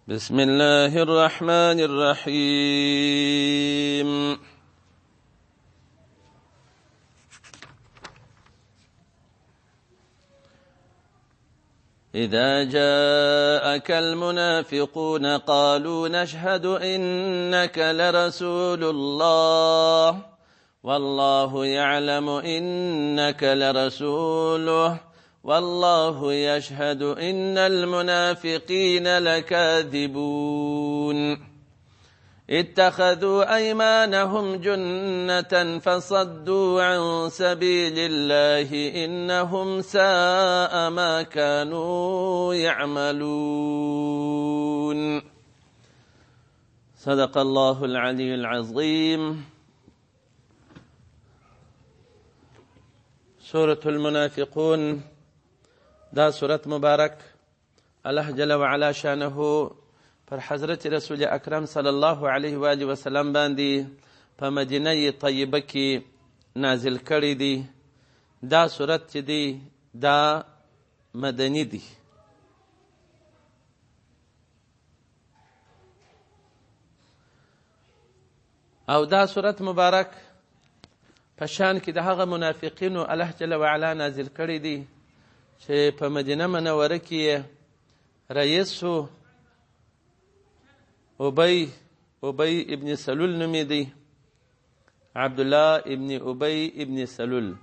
بسم الله الرحمن الرحيم إذا جاءك المنافقون قالوا نشهد إنك لرسول الله والله يعلم إنك لرسوله والله يشهد إن المنافقين لكاذبون اتخذوا أيمانهم جنة فصدوا عن سبيل الله إنهم ساء ما كانوا يعملون صدق الله العلي العظيم. سورة المنافقون دا سورت مبارک الله جل وعلا شانه پر حضرت رسول اکرم صلی الله علیه و آله وسلم باندې په مدینه طیبه کې نازل کړی دی. دا سورت چې دی دا مدنی دی. او دا سورت مبارک په شان کې د هغه منافقینو الله جل وعلا نازل کړی دی چې په مدینه منوره کې رئیس ابی ابن سلول نومې دی، عبدالله ابن ابی ابن سلول.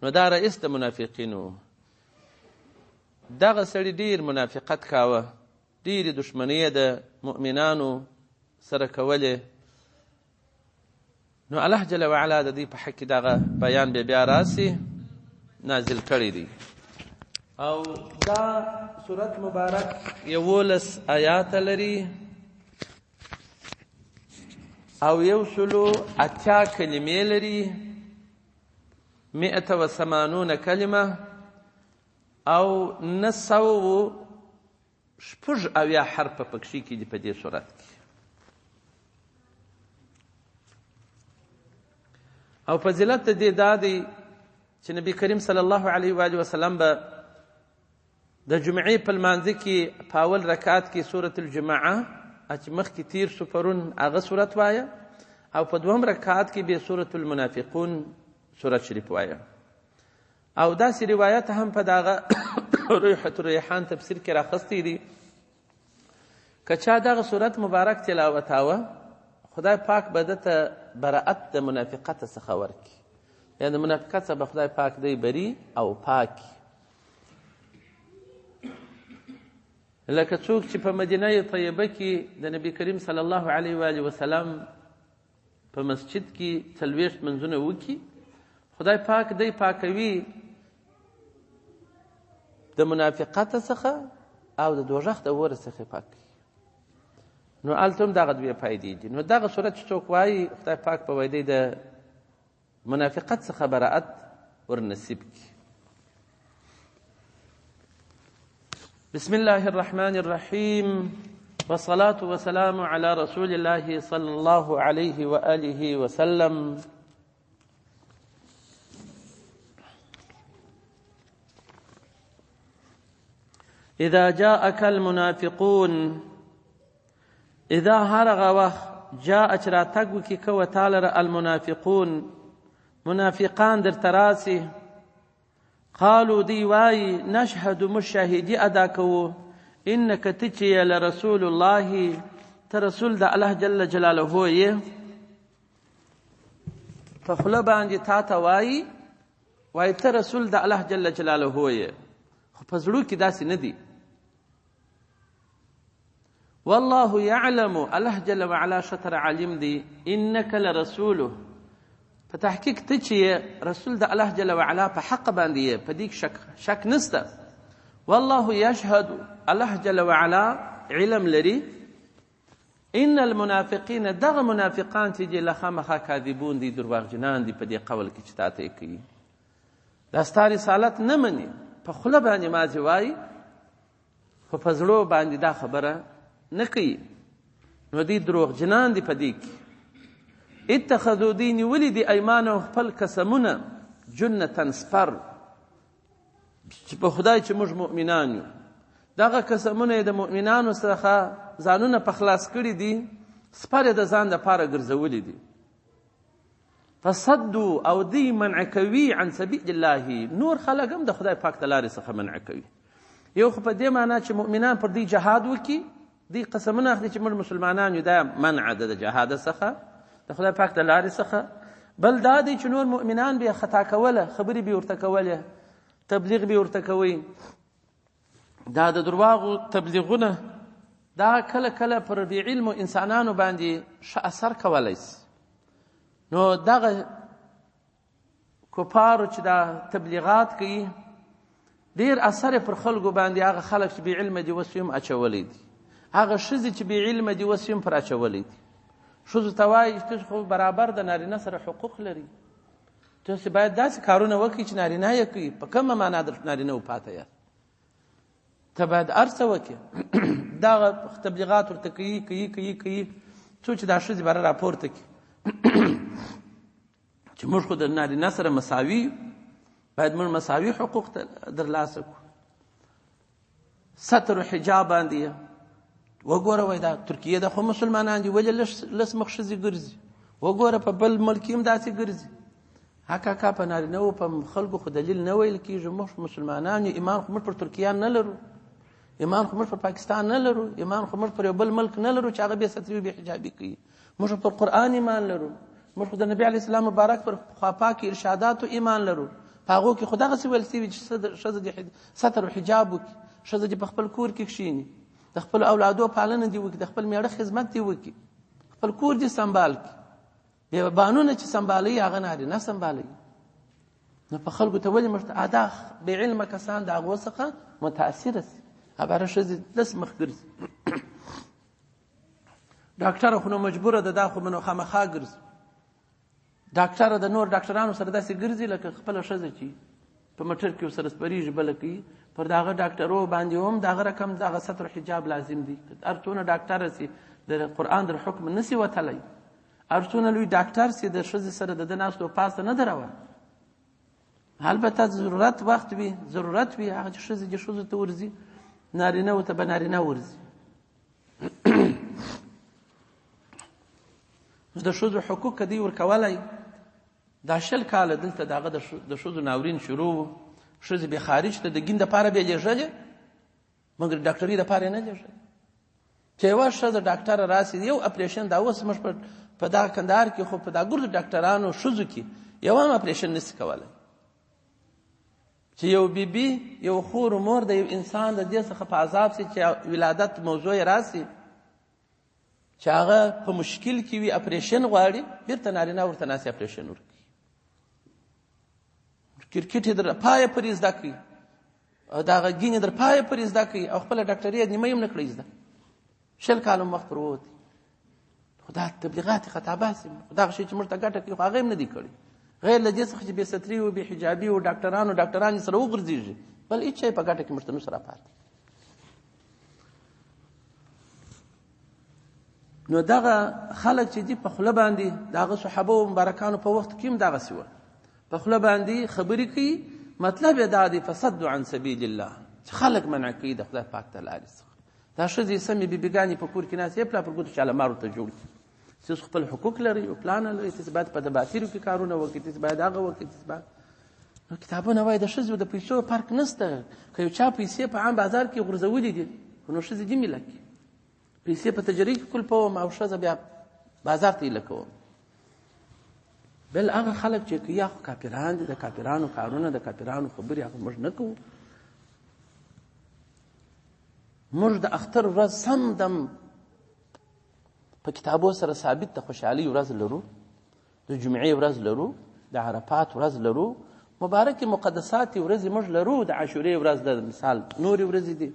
نو دا رئیس د منافقینو. دغه سړي ډیر منافقت کاوه، ډیرې دشمنۍ د مؤمنانو سره کولې. نو الله جل وعلا د دې په حق دغه بیان بیا راسي نازل کړی دی. او دا سورت مبارک 11 آیات لري او 180 کلمې لري، 180 کلمه او 900 حرف پکښې کې دي په دې سورت کې. او فضیلت د دې دا دی چې نبی کریم صلی الله علیه و آله وسلم به د جمعې په لمانځه کې په اول رکعت کې سورة الجمعه چې مخکې تیر شو پرون هغه سورت وایه، او په دوهم رکعت کې به سورة المنافقون سورت شریف وایه. او داسې روایت هم په دغه رویحة الریحان تفسیر کې راخستی دي که چا دغه سورت مبارک تلاوتاوه خدای پاک به دته براءت د منافقت څخه ورکړي، یعنې د منافقت څخه به خدای پاک دی بری او پاک. لکه څوک چې په مدینه طیبه کې د نبی کریم صلی الله علیه و آله وسلم په مسجد کې 40 منځونه وکړي، خدای پاک دی پاکوي د منافقت څخه او د دوزخ د اور څخه پاکوي. نو هلته هم دغه دوې فایدې دي. نو دغه صورت چې څوک وایي خدای پاک په ویدې د منافقت څخه براءت ورنصیب کړي. بسم الله الرحمن الرحيم والصلاة والسلام على رسول الله صلى الله عليه وآله وسلم. إذا جاءك المنافقون اذا هرغ وقت جاء راتګ وکي کو تعالی المنافقون منافقان در تراسي قالوا دی وای نشهد مشاهدی ادا کو انك تچي لرسول الله ترسول د الله جل جلاله یې فخله باندې تا ته وای ته رسول د الله جل جلاله یې، خو په زړه کې داسې نه دی. والله يعلم الله جل وعلا شطر علم دی انك لرسوله په تحقیق ته چې رسول د الله جل وعلا په حق باندې په دې شک نسته. والله يشهد الله جل وعلا علم لري ان المنافقين دغه منافقان چې لخمخه کاذبون دي، درواغجنان دي په دې قول کې چې تاته کوي دا ستا رسالت نه مني، په خوله باندې مازې وایي خو په زړه باندې دا خبره نه کوي. نو دي دروغجنان دي په دې کې. اتخذوا دین ولی دی ایمانو خپل قسمونه جنة سپر چې په خدای چې موږ مؤمنان یو دغه قسمونه د مؤمنانو څخه ځانونه په خلاص کړي دي، سپر د ځان دپاره ګرځولي دي. فصدوا او دی منع کوي عن سبیل الله، نور خلک هم د خدای پاک د لارې څخه منع کوي. یو خو په دې معنا چې مؤمنان پر دی جهاد وکړي، دی قسمونه اخلي چې موږ مسلمانان یو، دا منع ده د جهاد څخه د خدای پاک د لارې څخه. بل دا دی چې نور مؤمنان به خطا کوله، خبرې به ورته کوله، تبلیغ به ورته کوي. دا د درواغو تبلیغونه دا کله کله پر بې علمو انسانانو باندې ښه اثر کولی شي. نو دغه کفارو چې دا تبلیغات کوي ډیر اثر پر خلکو باندې هغه خلک چې بې علمه دي اوس هم اچولی دي، هغه ښځې چې بې علمه دي اوس هم پر اچولی دي. ښځو ته وایي چې خو برابر د نارینه سره حقوق لري، تاسې باید داسې کارونه وکړي چې نارینه یې کوي. په کومه معنا د نارینه وپاته یاست؟ ته باید هر څه وکړې. دغه تبلیغات ورته کوي څو چې دا ښځې بره راپورته کړي چې موږ خو د نارینه سره مساوي، باید موږ مساوي حقوق درلاسه کړو. ستر و حجاب باندې وګوره، وایي دا ترکیه ده خو مسلمانان دي، ولې لس مخ ښځې ګرځي؟ وګوره په بل ملک هم داسې ګرځي. حقا په نارینه و په خلکو خو دلیل نه ویل کېږي. موږ مسلمانان یو، ایمان خو موږ پر ترکیه نه لرو، ایمان خو موږ پر پاکستان نه لرو، ایمان خو موږ پر یو بل ملک نه لرو چې هغه بې ستري و بې حجابي کوي. موږ پر قرآن ایمان لرو، موږ خو د نبي علیه السلام مبارک پر خواپاکې ارشاداتو ایمان لرو. په هغو کې خو دغسې ویل شوي چې ښځه دې ستر و حجاب وکړي، ښځه دې په خپل کور کې کښېني، د خپل اولادو پالنه دې وکړي، د خپل میړه خدمت دې وکړي، خپل کور دې سنبال کړي. بېبانونه چې سنبالوي هغه نارینه سنبالوي. نو په خلکو ته ولې موږ ته دا بې علمه کسان د هغو څخه متاثره شي، هغه ښځې لس مخ ګرځي. ډاکټره خو نو مجبوره ده، دا خو نو خامخا ګرځي. ډاکټره د نور ډاکټرانو سره داسې ګرځي لکه خپله ښځه چې په موټر کې ورسره سپرېږي بله کوي. پر د هغه ډاکټرو باندې هم د هغه رقم دغه ستر حجاب لازم دی. هر څونه ډاکټره سي د قرآن در حکم نه سي وتلی، هر څونه لوی ډاکټر سي د ښځې سره د ده ناستو پاسته نه دروه. البته ضرورت وخت وي، ضرورت وي هغه چې ښځې دې ښځو ته ورځي، نارینه و ته به نارینه ورځي. د ښځو حقوق که دوی ورکولی، دا 20 کاله دلته د هغه د ښځو ناورین شروع و. ښځې بې خارج ته د دین دپاره بیا لېږلې، مګر ډاکټري دپاره یې نه لېږلې. چې یوه ښځه ډاکټره راسي یو اپریشن، دا اوس موږ په دغه کندهار کې خو په دا ګردو ډاکټرانو ښځو کې یو هم اپریشن نشي کولی. چې یو بیبي یو خور و مور د یو انسان د دې څخه په عذاب سي چې ولادت موضوع یې راسي، چې هغه په مشکل کې وي، اپریشن غواړي، بیرته نارینه ورته ناسي اپریشن ورکوي. کرکټ یې در پایه پرې زده کوي، د هغه ګین یې در پایه پرې زده کوي، او خپله ډاکټري یې نیمه هم نه کړی زده. 20 کاله وخت پر ووتی. خو دا تبلیغات خطابات دغه شی چې موږ ته ګټه کوي خو هغه هم نه دي کړي، غیر له دې څخه چې بې ستري و بې حجابي و ډاکټران سره وغورځېږي، بل هېڅ شی په ګټه کې موږ ته نشته راپاتې. نو دغه خلک چې دي په خوله باندې د هغه صحابه و مبارکانو په وخت کې هم دغسې وه، په خوله باندې خبرې کوي، مطلب یې دا دی فصدوا عن سبیل الله، چې خلک منع کوي د خدای پاک د لارې څخه. دا ښځې سمې بیبیګانې په کور کې ناستې، پلا پر ګوتو چالمار ورته جوړ کړي. تاسو خپل حقوق لرئ او پلان لرئ، تاسو باید په دباتیرو کې کارونه وکړئ، تاسو باید هغه وکړئ، تاسو باید نو کتابونه وایي د ښځو د پیسو فرق نشته. که یو چا پیسې په عام بازار کې غورځولي دي، خو نو ښځې دې ملک کړي، پیسې په تجرۍ کې کلپوم او ښځه بیا بازار ته یې لکوم. بل هغه خلک چې کوي هغه کافران دي، د کافرانو کارونه، د کافرانو خبرې هغه موږ نه کوو. موږ د اختر ورځ سم دم په کتابو سره ثابت د خوشحالۍ ورځ لرو، د جمعې ورځ لرو، د عرفات ورځ لرو، مبارکې مقدساتې ورځې موږ لرو، د عاشورې ورځ د مثال نورې ورځې دي.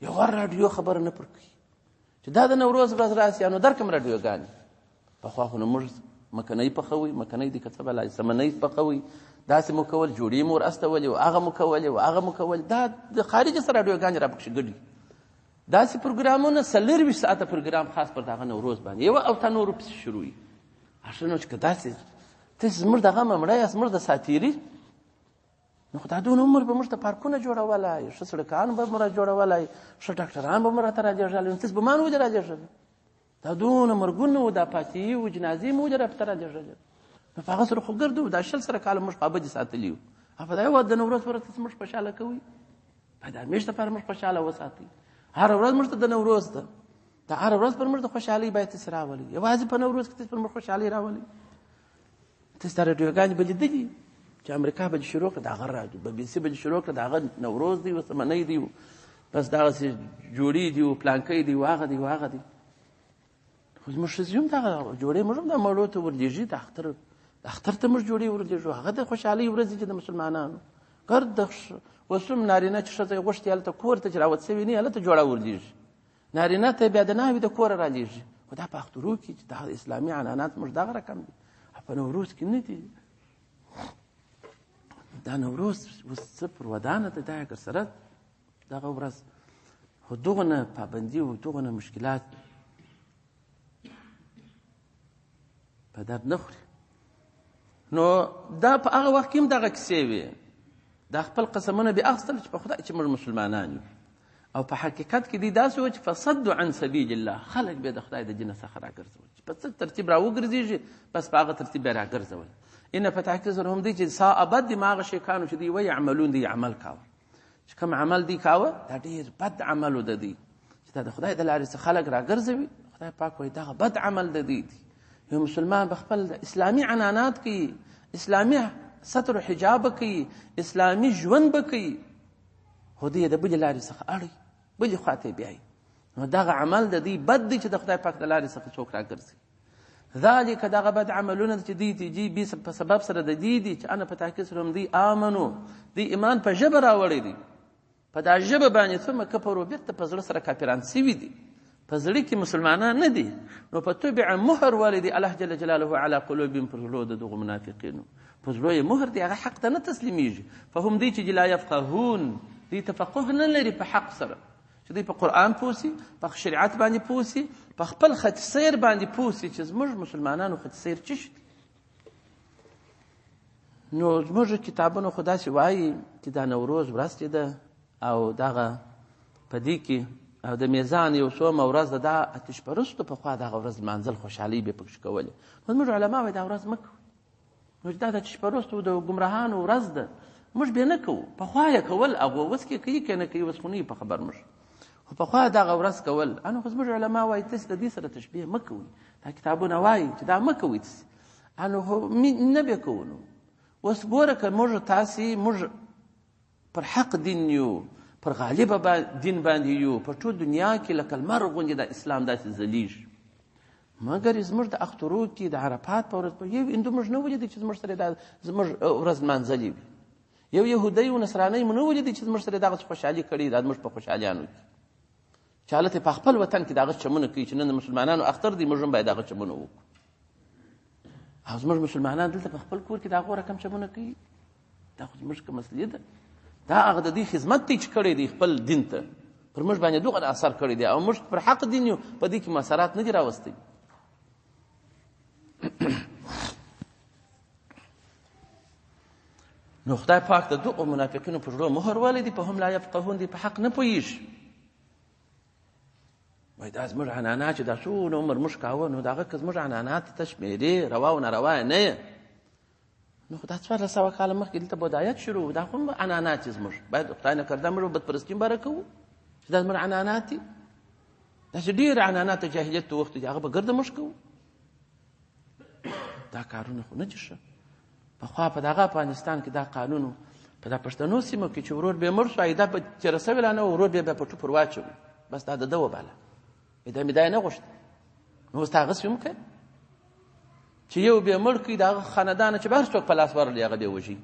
یوه راډیو خبره نه پر کوي چې دا د نوروز ورځ راسي، نو درکم راډیوګانې پخوا خو نو موږ مکنۍ پخوي، مکنۍ دې که څه بلای سمنۍ پخوي، داسې مو کول، جوړې مو ور استولې و هغه مو کولې و هغه مو کول. دا د خارجي سره راډیوګانې را پکښې ګډي، داسې پروګرامونه 24 ساعته پروګرام خاص پر دغه نوروز باندې یوه او تا نورو پسې شروع وي. ښه نو چې که داسې تاسې زموږ دغه مړی یاست، زموږ د ساتیري نو خو دا دونه عمر به موږ ته پارکونه جوړولای، ښه سړکان به مو را جوړولای، ښه ډاکټران به مو راته راجرژالي، نو تاسو به ما نه ولې راجرژل؟ دا دونه مرګونه وو، دا پاتې وو، جنازې مو ولې راپته راجرژل؟ نو په هغه سره خو ګرد وو، دا 100 سره کاله موږ ابدي ساتلي وو. په دا یو د نوروز ورځ موږ خوشحاله کوي، په دا میاشت لپاره موږ خوشحاله وساتئ. هر ورځ موږ ته د نوروز ده، دا هر ورځ پر موږ د خوشحالۍ باید تاسو راولئ. یوازې په نوروز کې تاسو پر موږ خوشحالۍ راولئ. تاسو دا راډیوګانې به لیدلي چې امریکا به شروع کړه، د هغه راډیو به بي سي به شروع کړه، د هغه نوروز دی او سمنۍ دی، بس دغسې جوړې دي او پلانکۍ دي او هغه دی او هغه دی. خو زموږ ښځې هم دغه جوړې موږ هم دا مړو ته ورلېږي، د اختر ته موږ جوړې ورلېږو، هغه د خوشحالۍ ورځې چې د مسلمانانو ګرد اوس هم نارینه چې ښځه یې غوښتي هلته کور ته چې راوت سوي نه هلته جوړه ورلېږي، نارینه ته بیا د ناوې د کوره رالېږي. خو دا په اخترو کې چې دغه اسلامي عنعنات موږ دغه رقم دي، په نوروز کې نه دي. دا نوروز اوس څه پر ودانه ده، دا اگر سره دغه ورځ خو دغونه پابندي او دغونه مشکلات په درد نه خوري. نو دا په هغه وخت کې هم دغه کیسې وې، دا خپل قسمونه بې اخیستل چې په خدای چې موږ مسلمانان یو، او په حقیقت کې دې داسې و چې فصدوا عن سبیل الله، خلک به د خدای د دین څخه راګرځول، چې په څه ترتیب راوګرځېږي بس په هغه ترتیب به راګرځول. ان په تحقیق سره هم دی چې ساء بد دي هغه شیکانو چې دوی وایي عملون دی عمل کاوه، چې کوم عمل دی کاوه دا ډېر بد عمل و د دوی، چې دا د خدای د لارې څخه خلک راګرځوي. خدای پاک وایي دغه بد عمل د دوی دی. یو مسلمان به خپل اسلامي عنانات کوي، اسلامي ستر و حجاب کوي، اسلامي ژوند به کوي، خو دوی د بلې لارې څخه اړوي، بلې خواته بیایي. نو دغه عمل د دوی بد دی چې د خدای پاک د لارې څخه څوک راګرځي. ذلک دغه بد عملونه چې دوی دي په سبب سره د دې دي چې انا په تحقیق سره هم دوی آمنو، دوی ایمان په ژبه راوړی دی، په دا ژبه باندې ثم کفروا، بیرته په زړه سره کافران سوي دي، په زړه کې مسلمانان نه دي. نو په تبع مهر والدي الله جل جلاله على قلوبهم، پر زړو د دغو منافقینو په زړو یې مهر دی، هغه حق ته نه تسلیمیږي. فهم دی چې لا یفقهون، دوی تفقه نه لري په حق سره، چې دوی په قرآن پوسي، په شریعت باندې پوسي، په خپل خط سیر باندې پوسي چې زموږ مسلمانانو خط سیر څه شي. نو زموږ کتابونو خو داسې وایي چې دا نوروز ورځ چې ده او دغه په دې کې او د میزان یو څومه ورځ ده، دا اتش پرستو پخوا دغه ورځ لمانځل خوشحالۍ به پکې کولې. نو زموږ علما وایي دا ورځ مه کوو، نو چې دا د اتش پرستو د ګمراهانو ورځ ده موږ بیا نه کوو. پخوا یې کول هغو، اوس کې کوي که نه کوي اوس خو نه په خبر موږ، خو پخوا دغه ورځ کول. انو خو زموږ علما وایي تاسې د دې سره تشبیه مه کوئ، دا کتابونه وایي چې دا مه کوئ تاسې، انو خو نه بیا کوو. نو اوس ګوره که موږ پر حق دین یو، پر غالبه دین باندې یو، په ټول دنیا کې لکه لمر غوندې د اسلام داسې ځلیږي، مګر زموږ د اخترو کې د عرفات په ورځ یو هندو موږ نه ولیدی چې زموږ سره دا زموږ ورځ لمانځلې وي، یو یهودی و نصرانی مو نه ولیدی چې زموږ سره دغسې خوشحالي کړې ده زموږ په خوشحالیانو کې، چې هلته په خپل وطن کې دغه چمونه کوي چې نن د مسلمانانو اختر دی موږ هم باید دغه چمونه وکړو. او زموږ مسلمانان دلته په خپل کور کې د هغو رقم چمونه کوي، دا خو زموږ که مسلې ده، دا هغه د دې خدمت دی چې کړی دی خپل دین ته، پر موږ باندې دوغه اثر کړی دی، او موږ پر حق دین یو، په دې کې مسارات نه دي راوستی. نو خدای پاک د دغو منافقینو په زړو مهر والی دی، په هم لا یفقهون دی، په حق نه پوهېږي. وایي دا زموږ عنعنات چې دا څونه عمر موږ کاوه، نو د هغه که زموږ عنعنات ته شمېرې روا او ناروا یې نه یې، نو خو دا 1400 کاله مخکې دلته بدایت شروع و، دا خو هم عنعنات چې زموږ باید خدای نه کرده موږ بدپرستي باره کوو چې دا زموږ عنعنات دي، داسې ډېر عنعنات د جاهلیت د وخت دي، هغه به ګرده موږ کوو. دا کارونه خو نه دي ښه. پخوا په دغه افغانستان کې دا قانون په دا پښتنو سیمو کې چې ورور بې مړ شو، ایده به تېره سوې لا نه و، ورور بیا په ټوپر واچوي، بس دا د ده وباله، ایده مې دا یې نه غوښته. نو اوس ته هغسې هم کوي چې یو بې مړ کړي د هغه خاندانه چې به هر څوک په لاس ورغلي هغه بې وژي،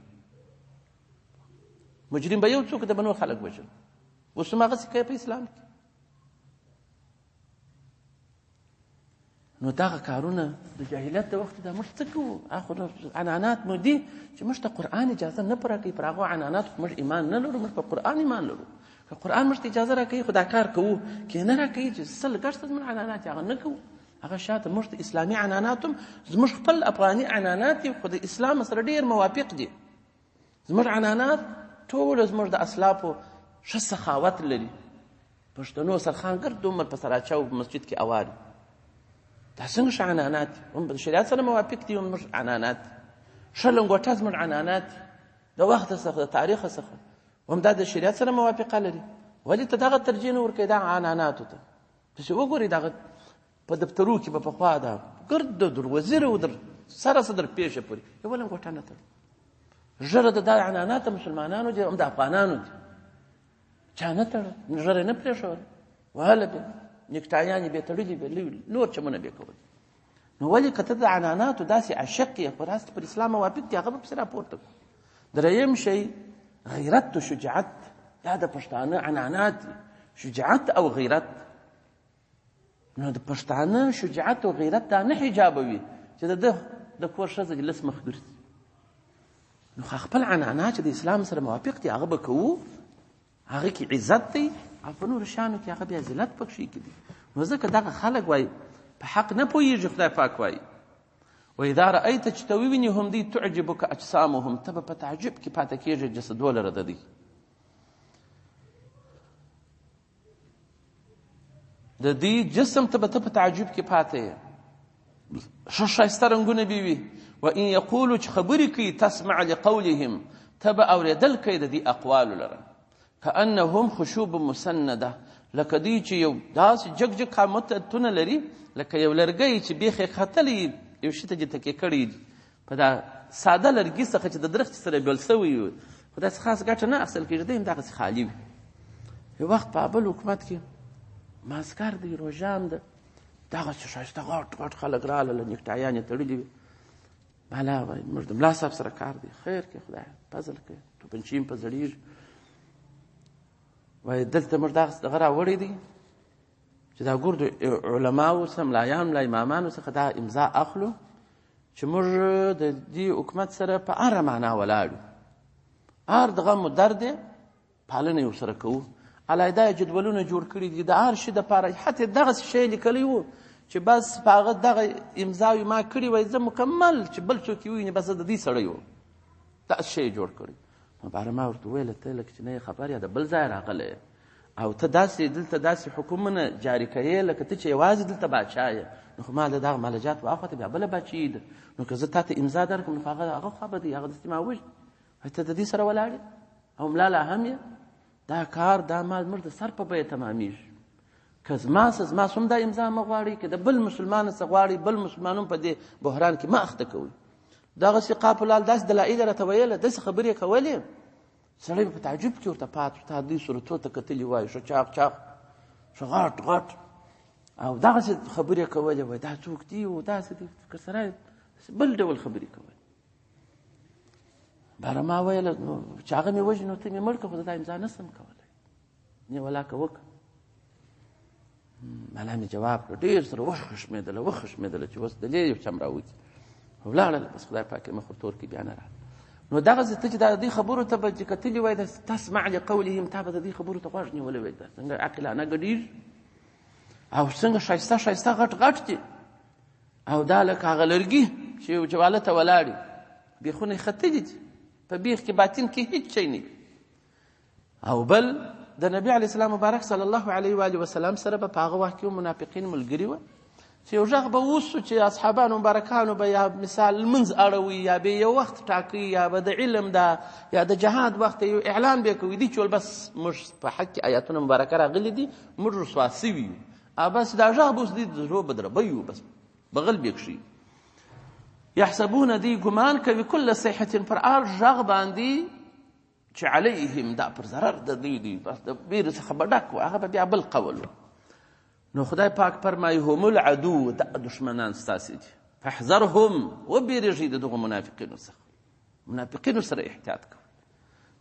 مجرم به یو څوک د به نور خلک وژل. اوس هم هغسې کوي په اسلام کې. نو دغه کارونه د جاهلیت د وخت دا موږ څه کوو؟ هغه عنعنات مو دي چې موږ ته قرآن اجازه نه په راکوي، پر هغو عنعناتو خو موږ ایمان نه لرو، موږ په قرآن ایمان لرو. که قرآن موږ ته اجازه راکوي خو دا کار کوو، که نه راکوي چې سل ګشته زموږ عنعنات هغه نه کوو، هغه شاته موږ ته اسلامي عنعنات هم زموږ خپل افغاني عنعنات دي، خو د اسلام سره ډېر موافق دي، زموږ عنعنات ټول زموږ د اسلافو ښه سخاوت لري. پښتنو سرخان ګرد عمر په سراچاو په مسجد کې اواري. دا څنګه ښه عنعنات دي؟ هم د شریعت سره موافق دي، هم زموږ عنعنات دي. ښه لنګوټه زموږ عنعنات دي، د وخت څخه د تاریخ څخه هم دا د شریعت سره موافقه لري. ولې ته دغه ترجیح نه ورکوې دغه عنعناتو ته؟ تاسې وګورئ دغه په دفترو کې به پخوا دا ګرد در وزیر او در سره څه در پیښه پورې یوه لنګوټه نه تړي. ژره د دا عنعنات د مسلمانانو دي، هم د افغانانو دي. چا نه تړه، ژره نه پرېښوله، وهله به نیکټایان یې بې تړلي به نور چمونه به کول. نو ولې که ته د عنعناتو داسې عاشق یې، خو راست پر اسلام موافق دي، هغه به پسې راپورته کړو. دریم شی غیرت و شجاعت. دا د پښتانه عنعنات دي، شجاعت او غیرت. نو د پښتانه شجاعت او غیرت دا نه حجابوي چې د کور ښځه لس مخ ګرځي. نو خپل عنعنات چې د اسلام سره موافق دي هغه به کوو، هغه کې عزت دی، او په نورو شیانو کې هغه بیا ذلت پکښې کې دي. نو ځکه دغه خلک وایي په حق نه پوهېږي. خدای پاک وایي واذا رأیت چې ته وویني هم دوی تعجبک اجسامهم، ته به په تعجب کې پاته کېږي جسدو لره د دوی. د دوی جسم ته به ته په تعجب کې پاته یې، ښه ښایسته رنګونه به وي. وان یقولو چې خبرې کوي تسمع لقولهم، ته به اورېدل کوي د دوی اقوالو لره. کأنهم خشوب مسنده، لکه دوی چې یو داسې جګ جګ قامتونه لري، لکه یو لرګی چې بیخي ختلی یو شي ته چې تکیه کړی دي په دا ساده لرګي څخه چې د درخت سره بېل سوی وي، خو داسې خاص ګټه نه اخیستل کېږي، دی هم دغسې خالي وي. یو وخت په بل حکومت کې مازدیګر دی، روژان ده، دغسې ښایسته غټ غټ خلک راغلل، نیکټایان یې تړلي وي. بالا وایي موږ د ملا صاحب سره کار دی، خیر کې خدای فضل کوي، توپنچې هم په زړېږي. وایي دلته موږ دغه راوړی دی چې دا ګور د علماو څخه ملایانو ملا امامانو څخه دا امضا اخلو چې موږ د دې حکومت سره په هره معنا ولاړ یو، هر د غم و درد یې پالنه یې ورسره کوو. علیحده جدولونه جوړ کړي دي د هر شي دپاره، حتی دغسې شی لیکلی وو چې بس په هغه دغه امضاوې ما کړي وای، زه مکمل چې بل څوک یې وویني بس زه د دې سړی وم، داسې شی جوړ کړی. نو باره ما ورته وویله ته لکه چې نه یې خبر یا د بل ځای راغلی او ته داسې دلته داسې حکومونه جاري کوې لکه ته چې یوازې دلته باچا یې. نو خو ما د دغه مالجات واخوته بیا بله باچایي ده، نو که زه تا ته امضا درکړم نو هغه خوا به دی، هغه دستې ما وژني. ته د دې سره ولاړ یې او ملا لا هم یې، دا کار دا مال موږ د سر په بیه تمامیږي. که زما څوم دا امضا مه غواړئ، که د بل مسلمان څه غواړئ، بل مسلمانون په دې بحران کې مه اخته کوئ. دغسې قاپلال داسې دلایل یې راته ویله، داسې خبرې یې کولې، سړی به په تعجب کې ورته پات تا دوی صورتو ته کتلي وایي، ښه چاق چاق، ښه غټ غټ، او دغسې خبرې یې کولې. وایي دا څوک دي او داسې دي، که سړی بل ډول خبرې کولې. باره ما ویله چې هغه مې وژني نو ته مې مړ کړه، خو دا امضا نه شم کولی، نه ولاکه وکړه. ملا مې جواب کړ، ډېر سره وخښمېدله چې اوس دلې یو چم راوځي. ولاړله، بس خدای پاک یې مخ ورتور کړي، بیا نه راغله. نو دغسې ته چې د دې خبرو ته به چې کتلي وای د تسمع لقولهم، تا به د دې خبرو ته غوږ نیولی وای، دا څنګه عقلانه ګډېږي او څنګه ښایسته ښایسته غټ غټ دي، او دا لکه هغه لرګي چې یو جواله ته ولاړ وي، بیخونه یې ختلي دي، په بیخ کې باطن کې هیڅ شی نه وي. او بل د نبي علیه السلام مبارک صلی الله علیه و آله وسلم سره به په هغه وخت کې منافقین ملګري وه چې یو غږ به وسو چې اصحابانو مبارکانو به یا مثال لمونځ اړوي، یا به یو وخت ټاکي، یا به د علم ده یا د جهاد وخت یو اعلان به کوي، دي چې بس موږ په حق کې آیاتونه مبارکه راغلي دي، موږ رسوا سوي یو، بس دا غږ به اوس دي د زړه بدربی یو، بس بغل به کښي. یحسبون دی ګمان کوي کل صیحة پر هر غږ باندې چې علیهم دا پر ضرر د دوی دی، بس د ویرې څخه به ډک و، هغه به بیا بل قول و. نو خدای پاک فرمایي هم العدو، دا دشمنان ستاسې دي، فاحذرهم، وبېرېږئ د دغو منافقینو څخه، منافقینو سره احتیاط کوئ.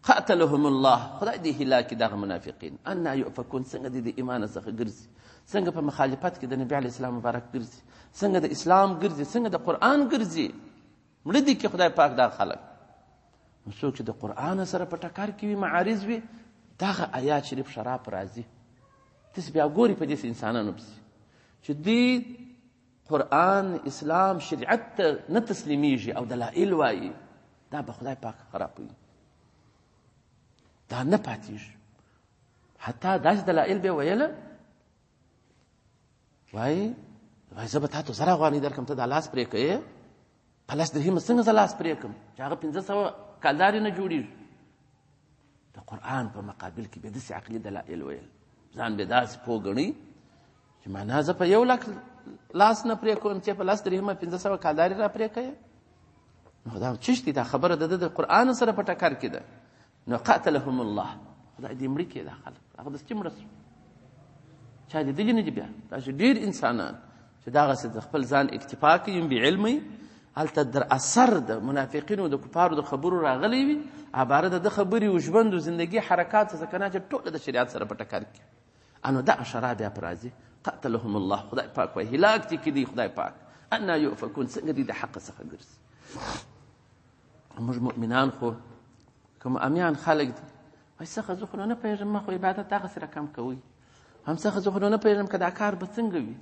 قاتلهم الله، خدای دې هلاکي دغه منافقین. انا یؤفکون، څنګه دې د ایمان څخه ګرځي، څنګه په مخالفت کې د نبي علیه السلام مبارک ګرځي، څنګه د اسلام ګرځي، څنګه د قرآن ګرځي. مړه دي کې خدای پاک دا خلک. نو څوک چې د قرآن سره په ټکر کې وي، معارض وي، دغه آیات شریف شراب راځي، تاسې بیا ګوري په دې انسانانو پسې چې دوی قرآن اسلام شریعت ته نه تسلیمیږي او دلایل وایي، دا به خدای پاک خرابوي. دا نه پاتېږي. حتی داسې دلایل به ویله وایي زه به تا ته 1000 افغانۍ درکړم، ته دا لاس پرې کوې، په 10 درهمه څنګه زه لاس پرې کړم چې هغه 500 کالدارې نه جوړېږي. د قرآن په مقابل کې به داسې عقلي دلایل ویل، ځان به داسې پوه ګڼي چې معنا زه په 1 لک لاس نه پرې کوم چې په 10 درهمه 500 کالدارې را پرې کوې. نو دا چشتي دا خبره د قرآن سره په ټکر کې ده. نو قاتلهم الله، خدای دې مړي کړي دا خلک، هغه داسې مړه شو. چا لیدلي نه دي بیا داسې ډېر انسانان چې دغسې د خپل ځان اکتفا کوي، بېعلمه هلته در اثر د منافقینو د کفارو د خبرو راغلی وي، عباره د خبرې و ژوند و زندګي حرکات څه کنه چې ټوله د شریعت سره په ټکر کې. انو دا اشاره بیا په راځي قتلهم الله، خدای پاک وایي هلاک دي کړي خدای پاک. انا یؤفکون، څنګه دي د حق څخه ګرځي. موږ مؤمنان خو کوم امیان خلک دي وایي څخه زه خو نه پوهېږم، ما خو عبادت هغسې رقم کوي، هم څخه زه خو نه پوهېږم که دا کار به څنګه وي.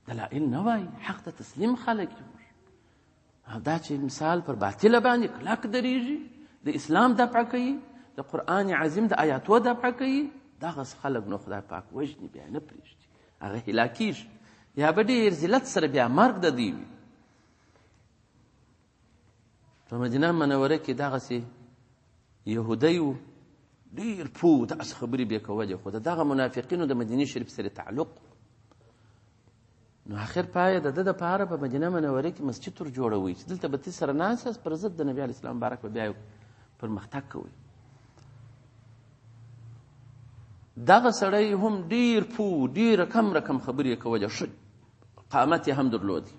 دلایل نه وایي، حق ته تسلیم خلک دي. دا چې مثال پر باطله باندې کلک درېږي، د اسلام دفع کوي، د قرآن عظیم د آیاتو دفع کوي، دغسې خلک نو خدای پاک وژني، بیا نه پرېږدي، هغه هلاکېږي، یا به ډېر ذلت سره بیا مرګ د دوی وي. په مدینه منوره کې دغسې یهودی و، ډېر پوه داسې خبرې به یې کولې، خو د دغه منافقینو د مدینې شریف سره تعلق. نو آخر پایه د ده دپاره په مدینه منوره کې مسجد ور جوړوي چې دلته به ته سره ناست یاست، پر ضد د نبي علیه السلام مبارک به بیا پرمختګ کوئ. دغه سړی هم ډېر پوه، ډېره کم رقم خبرې یې کولې، ښه قامت یې هم درلودی.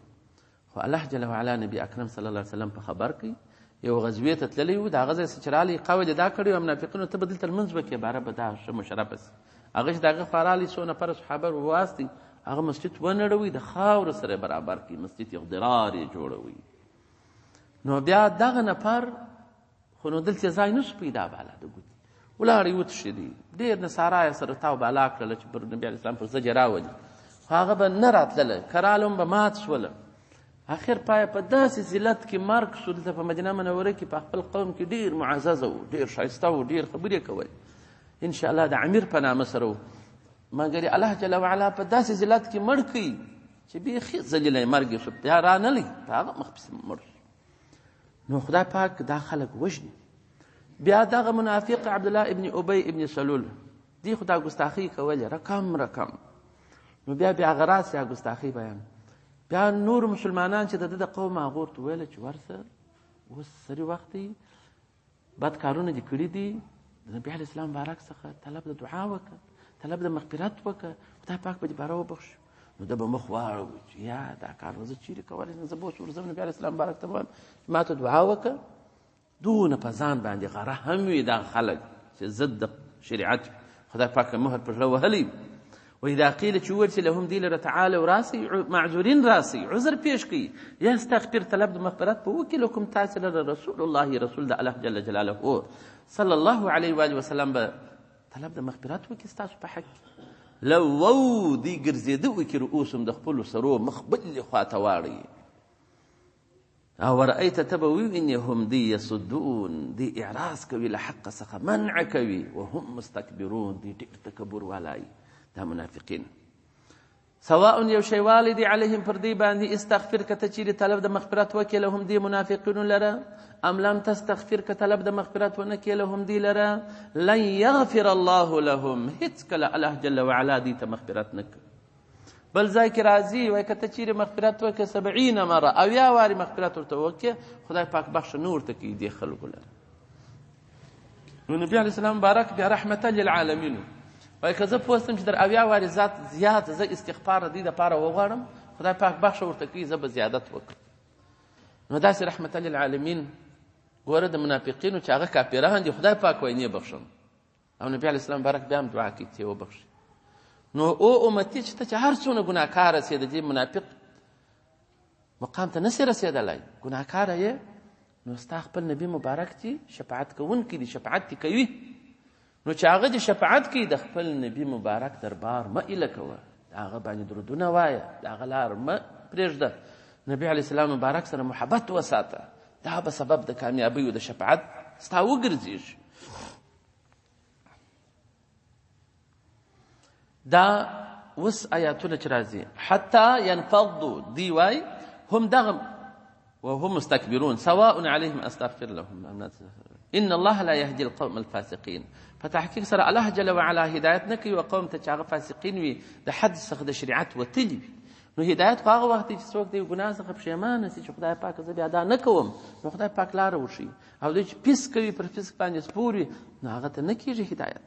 خو الله جل وعلا نبي اکرم صلی الله علیه وسلم په خبر کوي یو غزوې ته تللی و، د هغه ځای چې رالی قول یې دا کړی و منافقینو ته به دلته لمونځ وکړې، باره به دا ښه مشرفه سي. هغه چې د هغه خوا رالی څو نفره صحابه ورواستئ، هغه مسجد ونړوي، د خاورو سره برابر کړي، مسجد اغدرار یې جوړوي. نو بیا دغه نفر خو نو دلته ځای نه شو پیدا باله د ګوتې، ولاړې وتښتېدې، ډېر نصارا یې سره تاو بالا کړله چې پر نبي علیه السلام پر زجې راولي، خو هغه به نه راتلله، کراله هم به مات شوله. آخر پایه په داسې ذلت کې مرګ شو. دلته په مدینه منوره کې په خپل قوم کې ډېر معززه و، ډېر ښایسته و، ډېر خبرې کولې، انشاءالله د امیر په نامه سره و، مګر الله جل وعلا په داسې ذلت کې مړ کړي چې بیخي ذلیله مرګ یې شو، بیا رانلی په هغه مخ پسې مړ شو. نو خدای پاک دا خلک وژني. بیا دغه منافق عبدالله ابن ابی ابن سلول دی خو دا ګستاخي کولې رقم. نو بیا هغه راسي هغه ګستاخي بیان. بیا نور مسلمانان چې د ده د قوم هغو ورته ویله چې ورسه اوس سري وخت دی، بد کارونه دې کړي دي، د نبي علیه السلام مبارک څخه طلب د دعا وکړه، طلب د مغفرت وکړه، خدای پاک به دې باره وبخشي. نو ده به مخ واړوي چې یا دا کار زه چیرې کولی شم، زه به اوس ورځم نبي علیه السلام مبارک ته وایم چې ما ته دعا وکړه. دونه په ځان باندې غره هم وي دا خلک چې ضد د شریعت خدای پاک مهر پر زړه وهلی. وإذا قيل چې وویل چې لهم دې لره تعالوا راسئ، معذورین راسئ، عذر پیش کړي، یستغفر طلب د مغفرت په وکړي، لکم تاسې لره رسول الله، رسول د الله جل جلاله صلی الله علیه و آله وسلم به طلب د مغفرت وکړي ستاسو په حق. لوو دی ګرځېده وکړي رؤوسهم، د خپلو سرو مخ بلې خواته واړوي. او ورأیت ته به ووینې هم دی یصدون، دی اعراض کوي له حق څخه، منع کوي، وهم مستکبرون، دی ډېر تکبر والی دا منافقین. سواء یو شی والی دی علیهم پر دی باندې استغفر که ته چیرې طلب د مغفرت وکړې لهم دی منافقینو لره، ام لم تستغفر که طلب د مغفرت ونه کړې لهم دی لره، لن یغفر الله لهم، هیڅ کله الله جل وعلا دی ته مغفرت نه کوي. بل ځای کې راځي وایي که ته چیرې مغفرت وکړې 70 مره، اویا وارې مغفرت ورته وکړې، خدای پاک بخښه نه ورته کوي دې خلکو لره. نو نبي علیه السلام مبارک بیا رحمتا للعالمین وایي که زه پوه شم چې در اویا وارې زیات زه استغفار د دې دپاره وغواړم، خدای پاک بخښه ورته کوي، زه به زیادت وکړم. نو داسې رحمتا للعالمین ګوره د منافقینو چې هغه کافران دي، خدای پاک وایي نه بخښم، او نبي علیه السلام مبارک بیا هم دعا کوي چې وبخښي. نو او امتی چې ته چې هر څونه ګناهکاره سې، د دې منافق مقام ته نسې رسېدلی، ګناهکاره یې، نو ستا خپل نبي مبارک چې شفاعت کوونکی دي، شفاعت دې کوي. نو چې هغه دې شفاعت کوي، د خپل نبي مبارک دربار مه ایله کوه، د هغه باندې درودونه وایه، د هغه لار مه پرېږده، نبي علیه السلام مبارک سره محبت وساته، دا به سبب د کامیابۍ او د شفاعت ستا وګرځېږي. دا اوس آیاتونه چې راځي حتی ينفضوا دی وای هم دغه وهم مستكبرون سواء عليهم استغفر لهم ان الله لا يهدي القوم الفاسقين. په تحقیق سره الله جل وعلا هدایت نه کوي قوم ته چې هغه فاسقین وي د حد څخه د شریعت وتلي وي. نو هدایت خو هغه وخت چې څوک د ګناه څخه پښیمانه شي چې خدای پاک زه بیا دا نه کوم نو خدای پاک لاره وښي او دوی چې پیس کوي پر فسق باندې سپور وي نو هغه ته نه کېږي هدایت.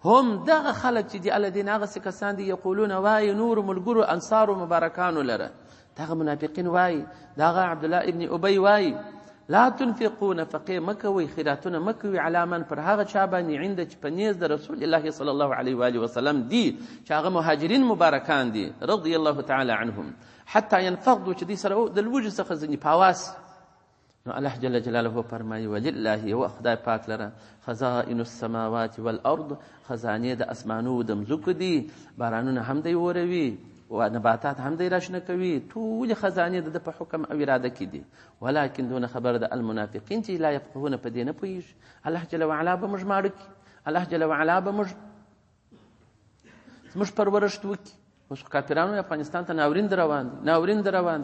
هم دغه خلک چې دي الذین هغه څه کسان دي یقولون وایي نور ملګرو انصارو مبارکانو لره دغه منافقین وایي دغه عبدالله ابن ابی وایي لا تنفقون فقیر مکوي خیراتونه مکوي علی من پر هغه چا باندې عند چې په نیز د رسول الله صلی الله علیه و آله وسلم دي چې هغه مهاجرین مبارکان دي رضی الله تعالی عنهم حتی ينفضوا چې دي سره د لوږې څخه ځنې پاواس. نو الله جل جلاله فرمایي ولله هو خدای پاک لره خزائن السماوات والارض خزانې د اسمانو د مځکو دي بارانونه هم دی وروي و نباتات هم دی راشنه کوي ټول خزانې د په حکم او اراده کې دي ولکن دون خبر د المنافقین چې لا يفقهون په دې نه پوهیږي. الله جل وعلا به موږ ماړه کړي الله جل وعلا به موږ پرورش وکړي. اوس کافرانو افغانستان ته ناورین روان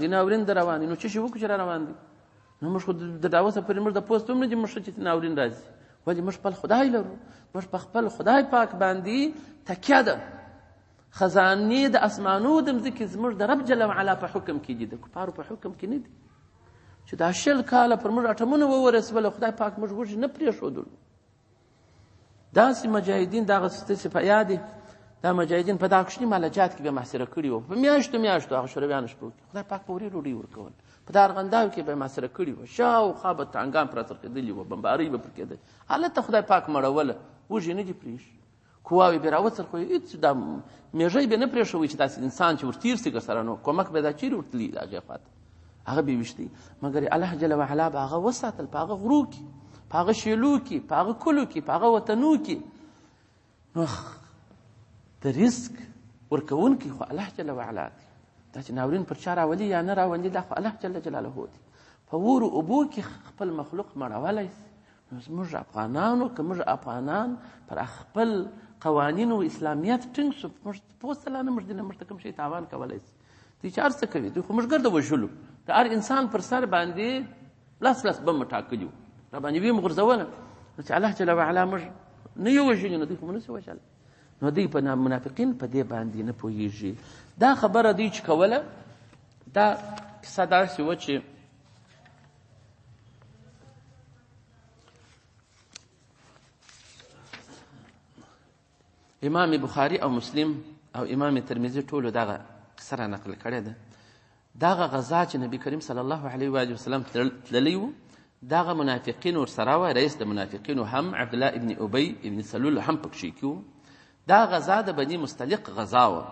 دي نو څه شي وکړو چې روان دي نو موږ خو د داوسه پر موږ د پوسټ هم نه دي موږ چې ناورین راځي ولې موږ خپل خدای لرو موږ په خپل خدای پاک باندې تکیه ده. خزانې د اسمانو د مځکې زموږ د رب جل وعلا په حکم کې دي د کفارو په حکم کې نه دي چې دا 100 کاله پر موږ اټمونه وورسول خدای پاک موږ وږي نه پرېښودل. داسې مجاهدین دغه ستاسې په یاد دي دا مجاهدین په دغه کوچني مالجات کې به محاصره کړي وو په میاشتو هغه شورویانو شپو خدای پاک په وړې ډوډۍ ورکول په دا ارغنداو کې به محاصره کړي وو شاوخوا به ټانګان پرې څرخېدلي وو بمبارۍ به پرې کېدلې هلته خدای پاک مړوله وږي نه دي پرېښي قواوې به راوڅرخوي هېڅ دا میږی به نه پرېښوي چې داسې انسان چې ورتېر سي سره نو کومک به دا چیرې ورتلي د هغې خوا ته هغه به ویشتي مګر الله جل وعلا به هغه وساتل په هغه غرو کې په هغه شیلو کې په هغه کلو کې په هغه وطنو کې. نو د رزق ورکوونکي خو الله جل وعلا دی دا چې ناورین پر چا راولي یا نه راولي دا خو الله جل جلاله دی په ورو اوبو کې خپل مخلوق مړولی نو زموږ افغانانو که موږ افغانان پر خپل قوانینو اسلامیت ټینګ شو موږ پوستلانه موږ دې نه موږ ته کوم شی تاوان کولی شي دوی چې هر څه کوي دوی خو موږ ګرده وژلو د هر انسان پر سر باندې لس بم ټاکلي وو را باندې ویې مغورځوله نو چې الله جل وعلا موږ نه یې وژلي نو دوی خو مو نسي وژلی نو دوی په منافقین په دې باندې نه پوهېږي. دا خبره دوی چې کوله دا کیسه داسې وه چې امام بخاری او مسلم او امام ترمذی ټولو دغه کیسه را نقل کړې ده. دغه غزا چې نبی کریم صلی الله علیه و وسلم تللی و دغه منافقین ورسره وه رئیس د منافقینو هم عبدالله ابن ابی ابن سلول هم پکښې کې و. دا غزا د بني مستلق غزا وه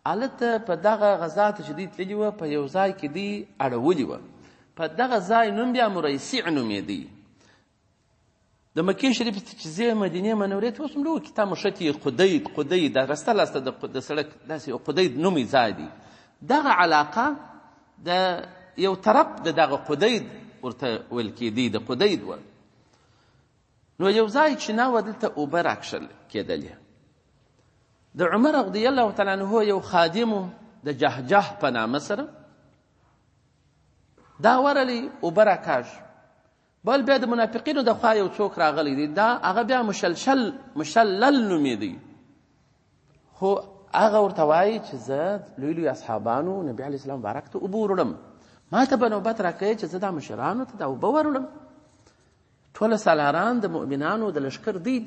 هلته په دغه غزا ته چې دوی تللي وه په یو ځای کې دوی اړولي وه په دغه ځای نوم بیا مریسع نومېدی د مکې شریف چې ځې مدینې منورې ته اوس هم لوکي تا مشتي قدید دا رسته لاسته د سړک داسې قدید نومي ځای دی. دغه علاقه د یو طرف د دغه قدید ورته ویل کېدی د قدید وه نو یو ځای چې نه وه دلته اوبه راکشل کېدلې د عمر رضی الله تعالی عنه یو خادمو د جهجه په نامه سره دا ورلی اوبه راکاږ بل بیا د منافقینو د خوا یو څوک راغلی دی دا هغه بیا مشلل نومېدی خو هغه ورته وایي چې زه لوی اصحابانو نبي علیه السلام مبارک ته اوبه وروړم ما ته به نوبت راکوي چې زه دا مشرانو ته دا اوبه وروړم ټوله سالاران د مؤمنانو د لښکر دی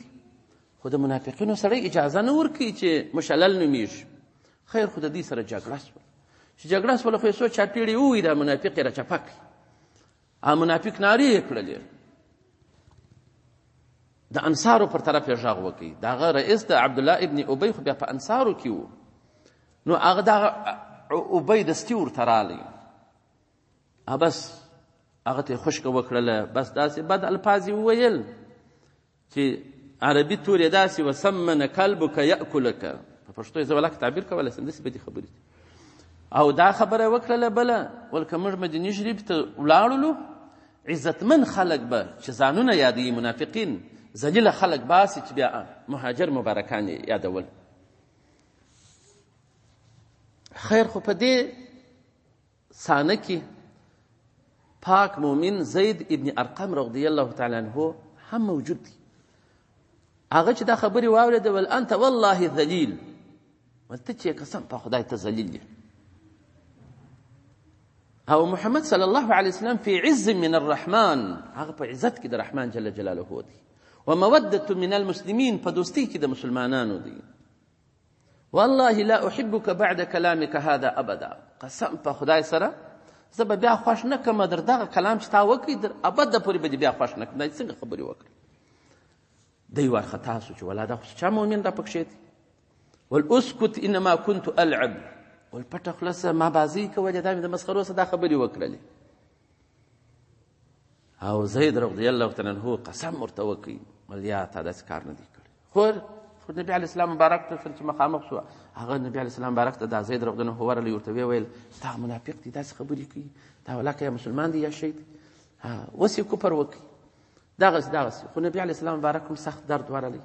خو د منافقینو سړی اجازه نه ورکوي چې مشلل نومېږي. خیر خو د دې سره جګړه شوه چې جګړه شوله خو یې څو چاپېړې ووایي دا منافق یې راچپه کړي منافق نارې یې کړلې د انصارو پر طرف یې غږ وکړي د هغه رئیس د عبدالله ابن ابی خو بیا په انصارو کې و نو هغه دغه ابی دستي ورته رالی بس هغه ته یې خشکه وکړله بس داسې بد الفاظ یې وویل چې عربي تور یې داسې وسمن کلبک یأکلک په پښتو یې زه ولکه تعبیر کولی شم داسې بدې خبرې او دا خبره یې وکړله بله ول که موږ مدینې شریف ته ولاړلو عزتمن خلک به چې ځانونه یادوي منافقین ذلیله خلک باسي چې بیا مهاجر مبارکان یې یادول خیر خو په دې سانه کې پاک مؤمن زید ابن ارقم رضی الله تعالی عنه هم موجود دی. هغه چې دا خبرې واورېده ول انت والله ذلیل، ول ته چې قسم په خدای ته ذلیل یې. او محمد صلی الله علیه وسلم فی عز من الرحمن، هغه په عزت کې د رحمان جل جلاله دی. ومودة من المسلمین، په دوستی کې د مسلمانانو دی. والله لا احبك بعد كلامك هذا ابدا، قسم په خدای سره زه به بیا خوښ نه کړم در دغه کلام چې تا وکړي در ابد پورې به دې بیا خوښ نه کړم. دا څنګه خبرې وکړې؟ دی وارخطا سو چې ولا دا خو چا مؤمن دا پکښې دی. والاسکت انما كنت العب، والپټه خلاصه ما بازی کولې، دا مې د مسخرو سره دا خبرې وکړلې. او زید رضی الله تعالی عنه قسم ورته وکړي ول یا تا داسې کار نه دی کړی. خو نبي علیه السلام مبارک ته چې مخامخ شو، هغه نبي علیه السلام مبارک ته دا زید رضی الله عنه ورلی ورته ویل دا منافق دی، داسې خبرې کوي، دا ولاکه یا مسلمان دی یا شی دی، اوس یې کفر وکړي. دغسې خو نبي علیه السلام مبارک هم سخت درد ورلی،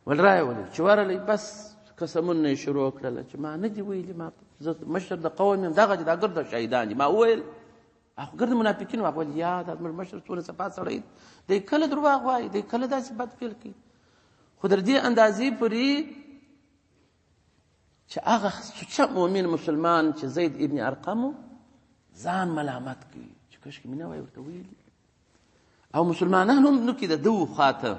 ول رایولې چې ورلی بس قسمونه یې شروع کړله چې ما نه دي ویلي، ما زه مشر د قوم یم، دغه دا ګرده شهیدان دي، ما وویل هغه ګرده منافقین وه. ویل یا دا زموږ مشر څونه صفا سړی دی، دی کله دروغ وایي، دی کله داسې بد فعل کوي. خو در دې اندازې پورې چې هغه سوچه مؤمن مسلمان چې زید ابن ارقم ځان ملامت کوي چې کاشکې مې نه وای ورته ویلي. او مسلمانان هم نو کې د ده خواته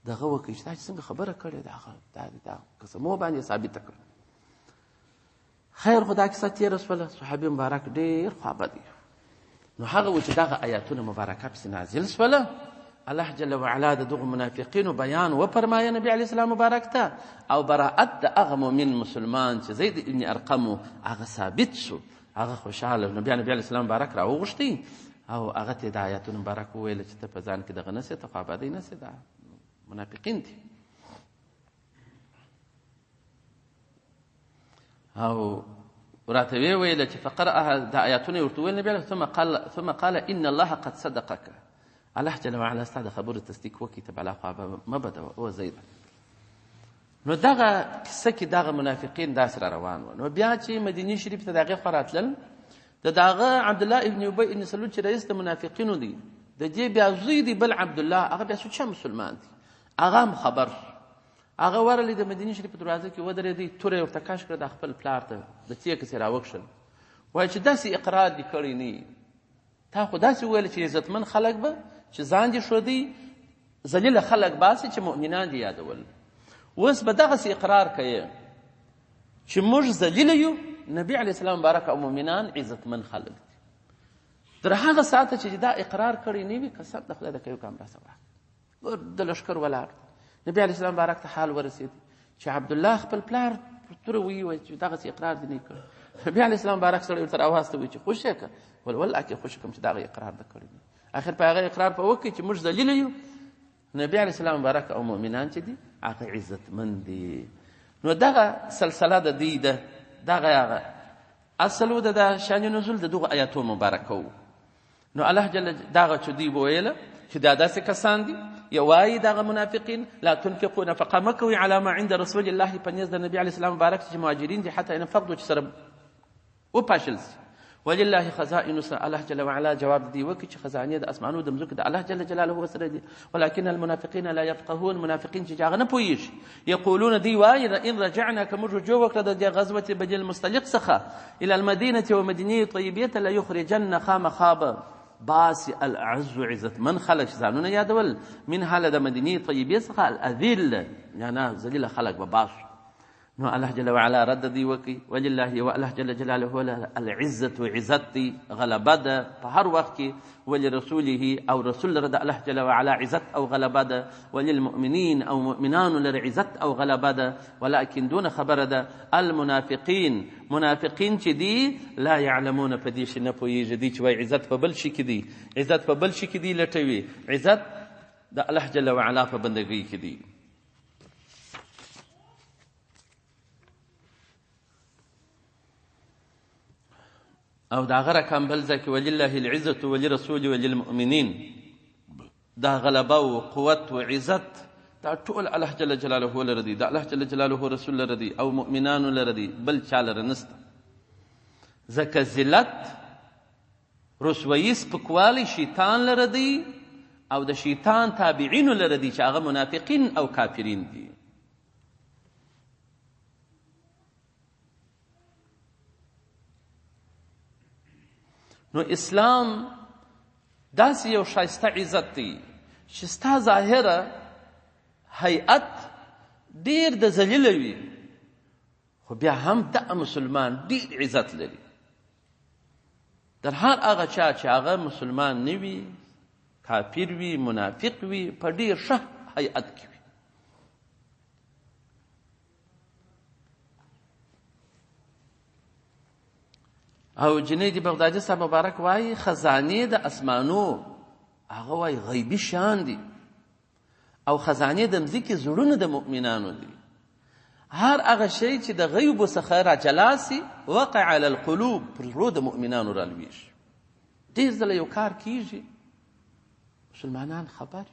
دغه وکړي چې دا چې څنګه خبره کړې دا قسمو باندې ثابته کړه. خیر خو دا کیسه تېره شوله، صحابي مبارک ډېر خوابه دی. نو هغه و چې دغه آیاتونه مبارکه پسې نازل شوله، الله جل وعلا د دغو منافقینو بیان وفرمایه نبي علیه السلام مبارک ته، او براءت د هغه مؤمن مسلمان چې زید ابن ارقم هغه ثابت شو، هغه خوشحاله. نبي علیه السلام مبارک راوغوښتی او هغه ته د آیاتونو مبارک وویله چې ته په ځان کې دغه نسې، ته خو ابدی نسې، دا منافقین دي. او راته ویې ویله چې فقرأها، دا آیاتونه یې ورته وویل نبي علیه ثم قال ان الله قد صدقك، الله جل وعلا ستا د خبرو تصدیق وکړي، ته بلا خوا مه بدوه او زیده. نو دغه کیسه کې دغه منافقین داسې را روان وو. نو بیا چې مدینې شریف ته د هغې خوا راتلل، د دغه عبدالله ابن ابی ابن سلول چې رئیس د منافقینو دی، د دې بیا زوی دی بل عبدالله، هغه بیا سوچه مسلمان دی، هغه هم خبر شو. هغه ورلی د مدینې شریف په دروازه کې ودرېدی، توره یې ورته کش کړه، د خپل پلار ته د تیږې څخه راوکښل، وایي چې داسې اقرار دې کړی نه، تا خو داسې وویل چې عزتمن خلک به چې ځان دې ښودی، ذلیله خلک باسي چې مؤمنان دې یادول. اوس به دغسې اقرار کوې چې موږ ذلیله یو، نبي علیه السلام مبارک او مؤمنان عزتمن خلک دي. تر هغه ساعته چې دا اقرار کړی نه وي، قسم د خدای د کوي کام راسه وړه د لښکر ولاړ. نبي علیه السلام مبارک ته حال ورسېد چې عبدالله خپل پلار توره ویي چې دغسې اقرار دې نه کړی. نبي علیه السلام مبارک سړی ورته راواز ته وایي چې خوش یې کړه، والله کې خوش کړم چې دغه اقرار ده کړی. اخر په هغه اقرار په وکړي چې موږ ذلیله یو، نبي علیه السلام مبارک او مؤمنان چې دي هغه عزتمند دي. نو دغه سلسله د دوی ده، دغه اصل و د شان نزول د دغه آیاتو مبارکه و. نو الله جل دغه چې دوی وویله چې دا داسې کسان دي، یوایي دغه منافقین لا تنفقوا نفقه مه کوئ علی ما عند رسول الله، په نیز د نبي علیه السلام مبارک چې مهاجرین دي، حتی انفقدو چې سره وپاشل سي. ولله خزائن الله جل وعلا جواب دی وکړي چې خزانې د اسمانو د مځکو د الله جل جلاله سره دي، ولكن المنافقین لا يفقهون، منافقین چې هغه نه پوهېږي. یقولون دی وایي ان رجعنا که موږ رجوع وکړه د دې غزوة بني المصطلق څخه الى المدینة و مدینې طیبې لیخرجن خامخا به باسي الاعز عزتمن خلک ځانونه یادول، منها له د مدینې طیبې څخه الاذل، یعنی ذلیله خلک به باسو. نو الله جل وعلا رد دی وکي، ولله و الله جل جلاله العزة عزت دی، غلبه ده په هر وخت کې، ولرسوله او رسول رد الله جل وعلا عزت او غلبه ده، وللمؤمنین او مؤمنان لر عزت او غلبه ده، ولكن دون خبر ده المنافقین، منافقین چې دي لا يعلمون، په دې شي نه پوهېږي دي چې وایي عزت په بل شي کې دي، عزت په بل شي کې دي لټوي، عزت د الله جل وعلا په بندګۍ کې دي. او دا غره کم بل ځکه ولله العزة ولرسول وللمؤمنین، دا غلبه و قوت و عزت دا ټول الله جل جلاله لره دي، د الله جل جلاله رسول لره دي او مؤمنانو لره دي، بل چا لره نسته. ځکه ذلت، رسوایي، سپکوالی شیطان لره دی او د شیطان تابعینو لره دي چې هغه منافقین او کافرین دي. نو اسلام داسې یو ښایسته عزت دی چې ستا ظاهره هیئت ډېر د ذلیله وي، خو بیا هم دغه مسلمان ډېر عزت لري. در هر هغه چا چې هغه مسلمان نه وي، کافر وي، منافق وي، په ډېر ښه هیئت کې وي. او جنید بغدادي صاحب مبارک وایي خزانې د اسمانو هغه وایي غیبي شیان دي او خزانې د مځکې زړونه د مؤمنانو دي. هر هغه شی چې د غیبو څخه راجلا سي وقع علی القلوب، پر زړو د مؤمنانو رالویږي. ډېر ځله یو کار کیږي، مسلمانان خبر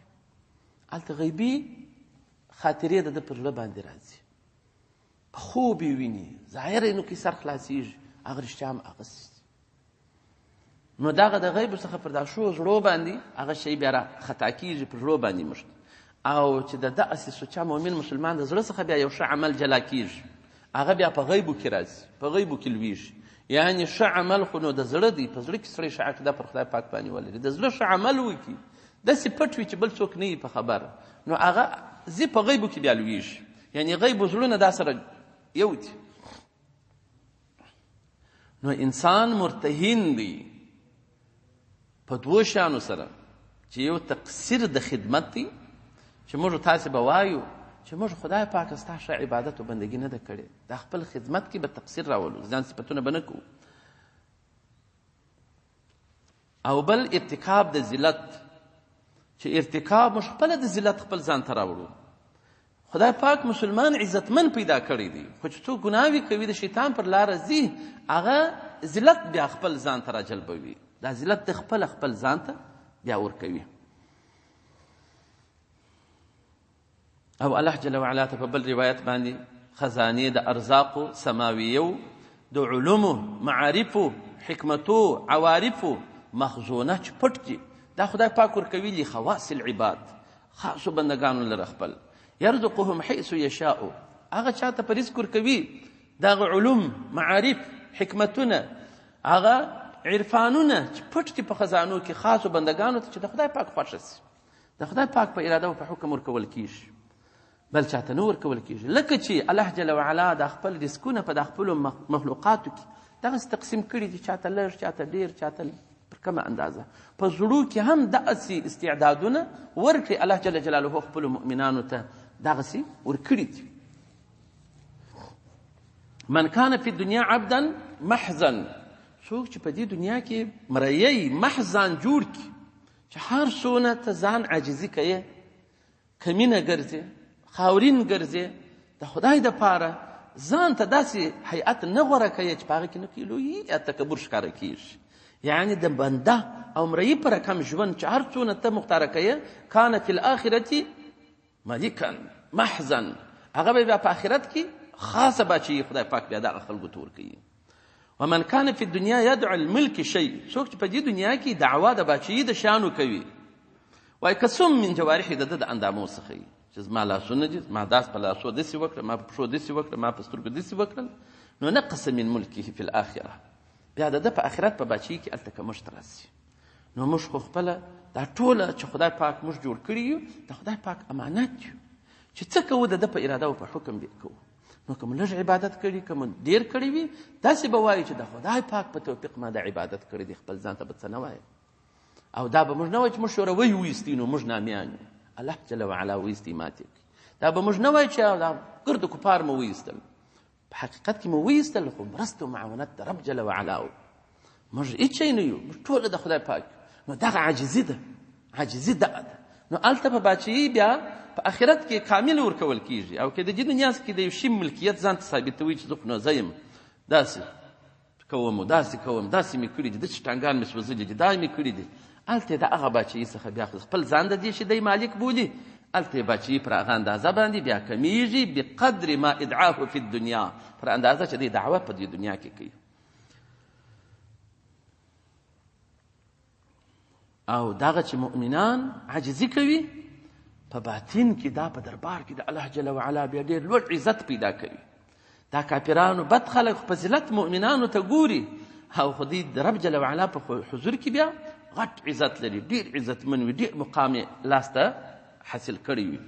هلته غیبي خاطرې د ده پر زړه باندې راځي، په خوب یې ویني، ظاهره یې نو کې سر خلاصېږي، هغه رښتیا هم هغسې. نو دغه د غیبو څخه پر دا ښو زړو باندې هغه شی بیا را خطا کېږي، پر زړو باندې مشت. او چې د داسې سوچه مؤمن مسلمان د زړه څخه بیا یو ښه عمل جلا کېږي، هغه بیا په غیبو کې راځي، په غیبو کې لویږي. یعنې ښه عمل خو نو د زړه دی، په زړه کې سړی ښه عقیده پر خدای پاک باندې ولري، د زړه ښه عمل وکړي، داسې پټ وي چې بل څوک نه وي په خبره، نو هغه ځي په غیبو کې بیا لویږي. یعنې غیبو زړونه دا سره یو دي. نو انسان مرتهین دی په دوو شیانو سره، چې یو تقصیر د خدمت دی، چې موږ تاسې به وایو چې موږ خدای پاک ستا ښه عبادت و بندګي نه ده کړې، دا خپل خدمت کې به تقصیر راولو، ځان صفتونه به نه کوو. او بل ارتکاب د ذلت، چې ارتکاب موږ خپله د ذلت خپل ځان ته راوړو. خدای پاک مسلمان عزتمن پیدا کړی دی، خو چې څوک ګناوې کوي د شیطان پر لاره ځي، هغه ذلت بیا خپل ځان ته راجلبوي، دا ذلت د خپل ځان ته بیا ورکوي. او الله جل وعلا ته په بل روایت باندې خزانې د ارزاقو سماویو، د علومو، معارفو، حکمتو، عوارفو مخزونه چې پټ دي، دا خدای پاک ورکوي لخواص العباد، خاصو بندگانو لره خپل. یرزقهم حیث یشاء، هغه چاته په رزق ورکوي دغه علوم، معارف، حکمتونه، هغه عرفانونه چې پټ دي په خزانو کې خاصو بندگانو ته، چې د خدای پاک خوښه سي، د خدای پاک په اراده او په حکم ورکول کیږي، بل چاته نه ورکول کیږي. لکه چې الله جل وعلا د خپل رزقونه په د خپلو مخلوقاتو کې دغسې تقسیم کړي دي، چاته لږ، چاته ډېر، چاته پر کومه اندازه. په زړو کې هم دغسې استعدادونه ورکړي الله جل جلاله خپلو مؤمنانو ته دغسې ورکړي دي. من کان فی الدنیا عبدا محزن، څوک چې په دې دنیا کې مریی محزن جوړ کړي، چې هر څونه ته ځان عاجزي کوې، کمینه ګرځې، خاورین ګرځې، د خدای دپاره ځان ته داسې هیئت نه غوره کوې چې په هغه کې نه لویي یا تکبر ښکاره کېږي. یعنې د بنده او مریي په رقم ژوند چې هر څونه ته مختاره کوې، کان فی الاخرة ملکا محزن، هغه به بیا په آخرت کې خاصه بادشاهي خدای پاک بیا دغه خلکو ته ورکوي. ومن کان فی الدنیا یدعو الملک شی، څوک چې په دې دنیا کې دعوا د بادشاهي د شیانو کوي، وایي که څوم من جوارحې د ده د اندامو څخه وي، چې زما لاسونه دي، ما داس په لاسو داسې وکړه، ما په پښو داسې وکړه، ما په سترګو داسې وکړل، نو نقص من ملکه فی الاخره، بیا د ده په آخرت په بادشاهي کې هلته کمښت راسي. نو موږ خو خپله دا ټوله چې خدای پاک موږ جوړ کړي یو، د خدای پاک امانت یو، چې څه کوو د ده په اراده او په حکم به کوو. نو که مو لږ عبادت کړي، که مو ډېر کړی وي، داسې به وایي چې د خدای پاک په توفیق ما د عبادت کړی دی، خپل ځان ته به څه نه وایي. او دا به موږ نه وایي چې موږ شوروي وایستي نو موږ نامیان یو، الله جل وعلا وایستي ماتې کړي. دا به موږ نه وایي چې دا ګرد کفار مو وایستل، په حقیقت کې مو وایستل، خو مرسته او معاونت د رب جل وعلا و، موږ هېڅ شی نه یو، موږ ټوله د خدای پاک. نو دغه عاجزي ده، عاجزي دغه ده. نو هلته په بادشاهي بیا په آخرت کې کامل ورکول کېږي. او که د دې دنیا کې د یو شي ملکیت ځان ته ثابتوي چې زه خو نو زه یم، داسې کوم، داسې کوم، داسې مې کړي دي، داسې ټانګان مې سوځلي دي، دا مې کړي دي، هلته د هغه بادشاهي څخه بیا خپل ځان د دې شي دی مالک بولي، هلته یې بچي پر هغه اندازه باندې بیا کمیږي بقدر ما ادعاه فی الدنیا، پر اندازه چې دی دعوه په دې دنیا کې کوي. او دغه چې مؤمنان عاجزي کوي په باطن کې دا په دربار کې د الله جل وعلا بیا ډېر لوړ عزت پیدا کوي. دا کافرانو بد خلک فضیلت مؤمنانو ته ګوري او خو دوی د رب جل وعلا په حضور کې بیا غټ عزت لري، ډېر عزتمن وي، ډېر مقام یې لاسته حاصل کړی وي.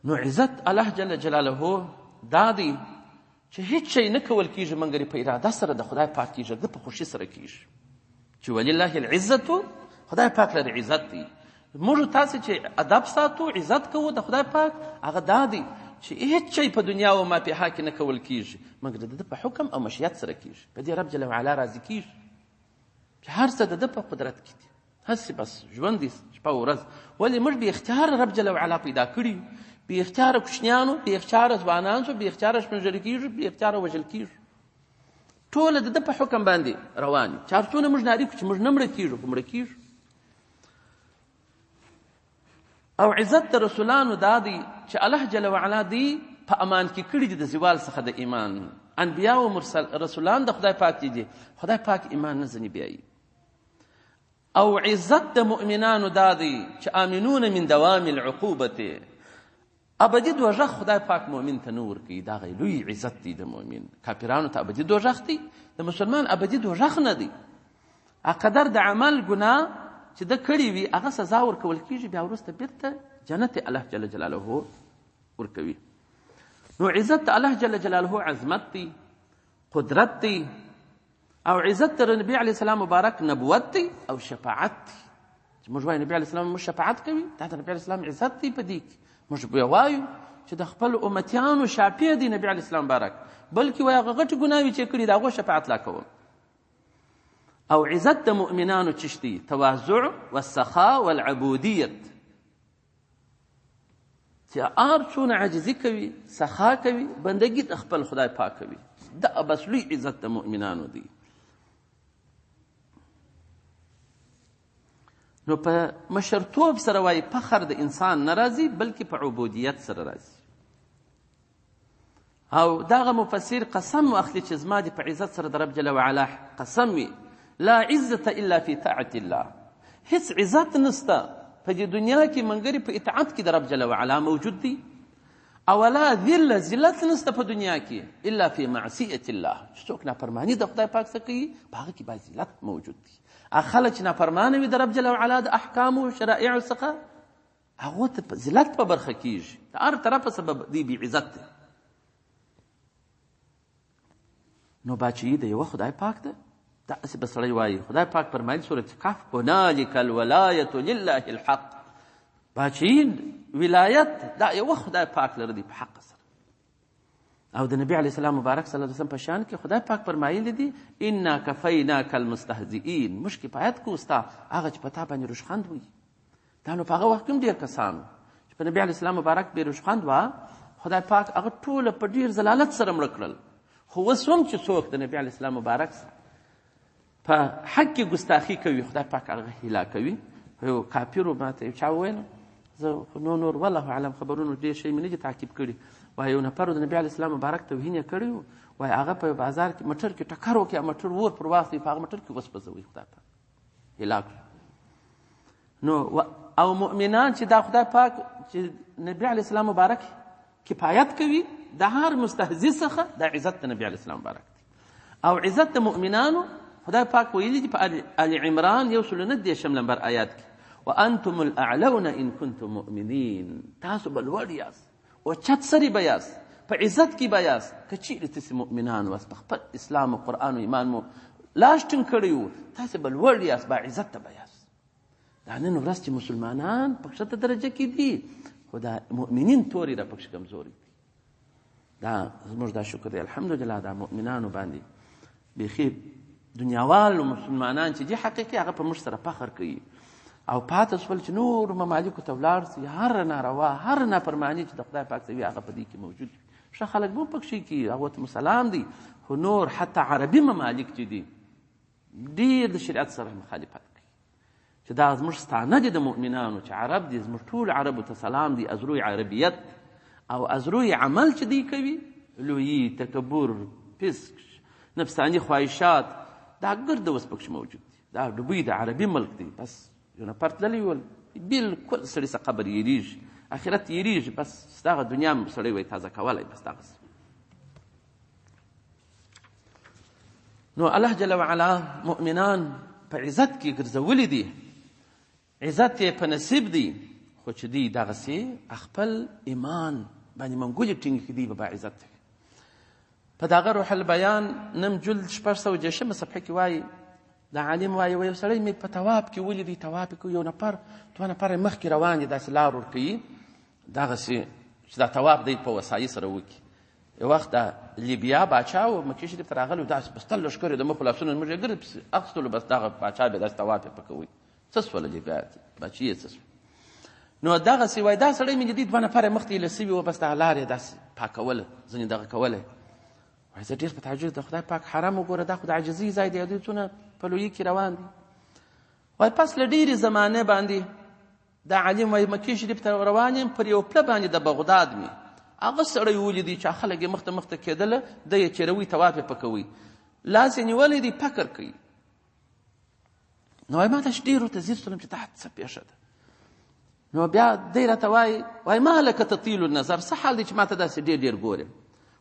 نو عزت الله جل جلاله دا دی چې هیڅ شی نه کول کېږي مګر په اراده سره د خدای پاک کېږي، د په خوښي سره کېږي. چې ولله العزت، خدای پاک لري عزت دی. موږ تاسې چې ادب ساتو، عزت کوو د خدای پاک، هغه دا دی چې هیڅ شی په دنیا او ما پیها کې نه کول کېږي مګر د ده په حکم او مشیت سره کېږي. په دې رب جل وعلا راضي کېږي چې هر څه د ده په قدرت کې دي. هسې بس ژوند دی شپه او ورځ. ولې موږ بې اختیاره رب جل وعلا پیدا کړي، بې اختیاره کوچنیانو، بې اختیاره ځوانان شو، بې اختیاره شپنځري کېږو، بې اختیاره وژل کېږو. ټوله د ده په حکم باندې روان دي. چې هر څونه موږ ناري کړو چې موږ نه مړه کېږو، خو مړه کېږو. او عزت د رسولانو دا دی چې الله جل وعلا دی په امان کې کړي دي د زوال څخه د ایمان. انبیا او رسولان د خدای پاک دي، خدای پاک ایمان نه ځنې بیایي. او عزت د مؤمنانو دا دی چې آمنون من دوام العقوبة، ابدي دوزخ خدای پاک مؤمن ته نه ورکوي. دا غي لوی عزت دی د مؤمن. کافرانو ته ابدي دوزخ دی، د مسلمان ابدي دوزخ نه دی. قدر د عمل ګناه چې د کړي وي هغه سزا ورکول کېږي، بیا وروسته بیرته جنت الله جل جلاله ورکوي. نو عزت الله جل جلاله عظمت دی، قدرت دی. او عزت د نبی علیه السلام مبارک نبوت دی او شفاعت دی. چې موږ وایو نبی علیه السلام موږ شفاعت کوي، دا د نبی علیه السلام عزت دی. په دې کې موږ بیا وایو چې د خپل امتیانو شافع دی نبی علیه السلام مبارک، بلکې وایي هغه غټې ګناوې چې کړي د هغو شفاعت لا کوم. او عزت د مؤمنانو چش دی؟ تواضع والسخاء والعبودیت. چې هر څونه عاجزي کوي، سخا کوي، بندګي د خپل خدای پاک کوي، دا بس لوی عزت د مؤمنانو دی. نو په مشرتوب سره وایي فخر د انسان نه راځي بلکې په عبودیت سره راځي. او دغه مفسر قسم واخلي چې زما دې په عزت سره د رب جل وعلا قسم وي، لا عزة الا في طاعة الله. هیڅ عزت نسته په دې دنیا کې مګر په اطاعت کې د رب جل وعلا موجود دی. او لا ذل، ذلت نسته په دنیا کې الا في معصیة الله. چې څوک نافرماني د خدای پاک څخه کوي په هغه کې باید ذلت موجود دی. خلک چې نافرمانه وي د رب جل وعلا د احکامو شرائعو څخه، هغو ته ذلت په برخه کېږي. د هر طرفه سبب دی بې عزت دی. نو باچهي د یوه خدای پاک ده. داسې به سړی وایي. خدای پاک فرمایي سورة کهف هنالک الولایة لله الحق. باچهي ولایت دا یوه خدای پاک لره دی په حق سره. او د نبی علیه السلام مبارک صلی الله علیه وسلم په شان کې خدای پاک فرمایلی دي انا کفیناک المستهزئین. موږ کفایت کوو ستا هغه چې په تا باندې روشخند وي. دا نو په هغه وخت کې هم ډېر کسان چې په نبی علیه السلام مبارک بې روشخند وه، خدای پاک هغه ټوله په ډېر ضلالت سره مړه کړل. خو اوس هم چې څوک د نبی علیه السلام مبارک په حق کې ګستاخي کوي، خدای پاک هغه هلا کوي. یو کافرو ماته یو چا وویل، زه نور والله اعلم خبرونو ډېر شی مې نه دي تعقیب کړي، وایي یو نفر د نبي علیه السلام مبارک توهین یې کړی و، وایي هغه په بازار کې مټر کې ټکر وکړي، مټر ور پر واخلي، په هغه مټر کې وسپځوي. خدای پاک هلاک. نو او مؤمنان چې دا خدای پاک چې نبي علیه السلام مبارک کفایت کوي د هر مستهزئ څخه، دا عزت د نبي علیه السلام مبارک دی. او عزت د مؤمنانو خدای پاک ویلي دي په آل عمران 109 نمبر آیات کې، وانتم الاعلون ان کنتم مؤمنین. تاسو به لوړ یاست او چت سری به یاست، په عزت کې به یاست که چیرې تاسې مؤمنان واست، په خپل اسلام او قرآن او ایمان مو لاس ټینګ کړی و، تاسې به لوړ یاست، با عزت به یاست. دا نن ورځ چې مسلمانان په کښته درجه کې دي، خو دا مؤمنین تورې را پکښې کمزوري دي. دا زموږ دا شکر دی الحمدلله، دا مؤمنانو باندې بیخي دنیاوال مسلمانان چې دي حقیقي هغه په موږ سره فخر کوي. او پاتې شول چې نور ممالکو ته ولاړ سي، هر ناروا هر نافرماني چې د خدای پاک ته وي هغه په دې کې موجود وي. ښه خلک به هم پکښې کي، هغو ته مسلام دي، خو نور حتی عربي ممالک چې دي ډېر د شریعت سره مخالفت کوي چې دا زموږ ستانه دي د مؤمنانو، چې عرب دي زموږ ټول عربو ته سلام دي از روی عربیت او از روی عمل چې دی کوي، لویي، تکبر، فسق، نفسانی خواهشات، دا ګرده اوس پکښې موجود دي. دا ډوبۍ د عربي ملک دی، بس یو نفر تللی ول بلکل سړي څه قبر یېرېږي، آخرت یېرېږي، بس دغه دنیا هم سړی وایي تازه کولی، بس دغسې. نو الله جل وعلا مؤمنان په عزت کې ګرځولي دي، عزت یې په نصیب دی، خو چې دی دغسې خپل ایمان باندې منګولې ټینګې کړي به باعزت وي. په دغه روح البیان نم جلد 610 صفحه کې وایي، دا عالم وایي یو سړی مې په طواف کې ولیدی، طواف یې کوي، یو نفر دوه نفره مخکې روان دي، داسې لار ورکوي دغسې چې دا طواف دی په وسایي سره وکړي. یو وخت د لیبیا باچا و مکې شریف ته راغلی و، داسې بستل لښکر یې د مخ په لاسونه موږ یې ګرد پسې اخیستلو، بس دغه باچا بیا داسې طواف یې په کوي. څه سوله لیبیا باچي یې څه سوه؟ نو دغسې وایي دا سړی مې لیدي، دوه نفره مخ ته یې لسوي و، بس دغه لار یې داسې پاکوله، ځینې دغه کولی. وایي زه ډېر په تعجب، د خدای پاک حرم وګوره، دا خو د عاجزۍ ځای دی، دوی څونه په لویي کې روان دي. وایي پس له ډېرې زمانې باندې دا عالم وایي مکې شریف ته روان یم، پر یو پله باندې د بغداد مې هغه سړی ولیدي چې خلک یې مخته مخته کېدله، ده یې چیروي، طواف یې پکوي، لاس یې نیولی دی، فکر کوي. نو وایي ما ته ډېر ورته ځیر شولم چې دا څه پېښه ده. نو بیا دی راته وایي ما لک تطیل النظر، څه حال دی چې ما ته داسې ډېر ډېر ګورې؟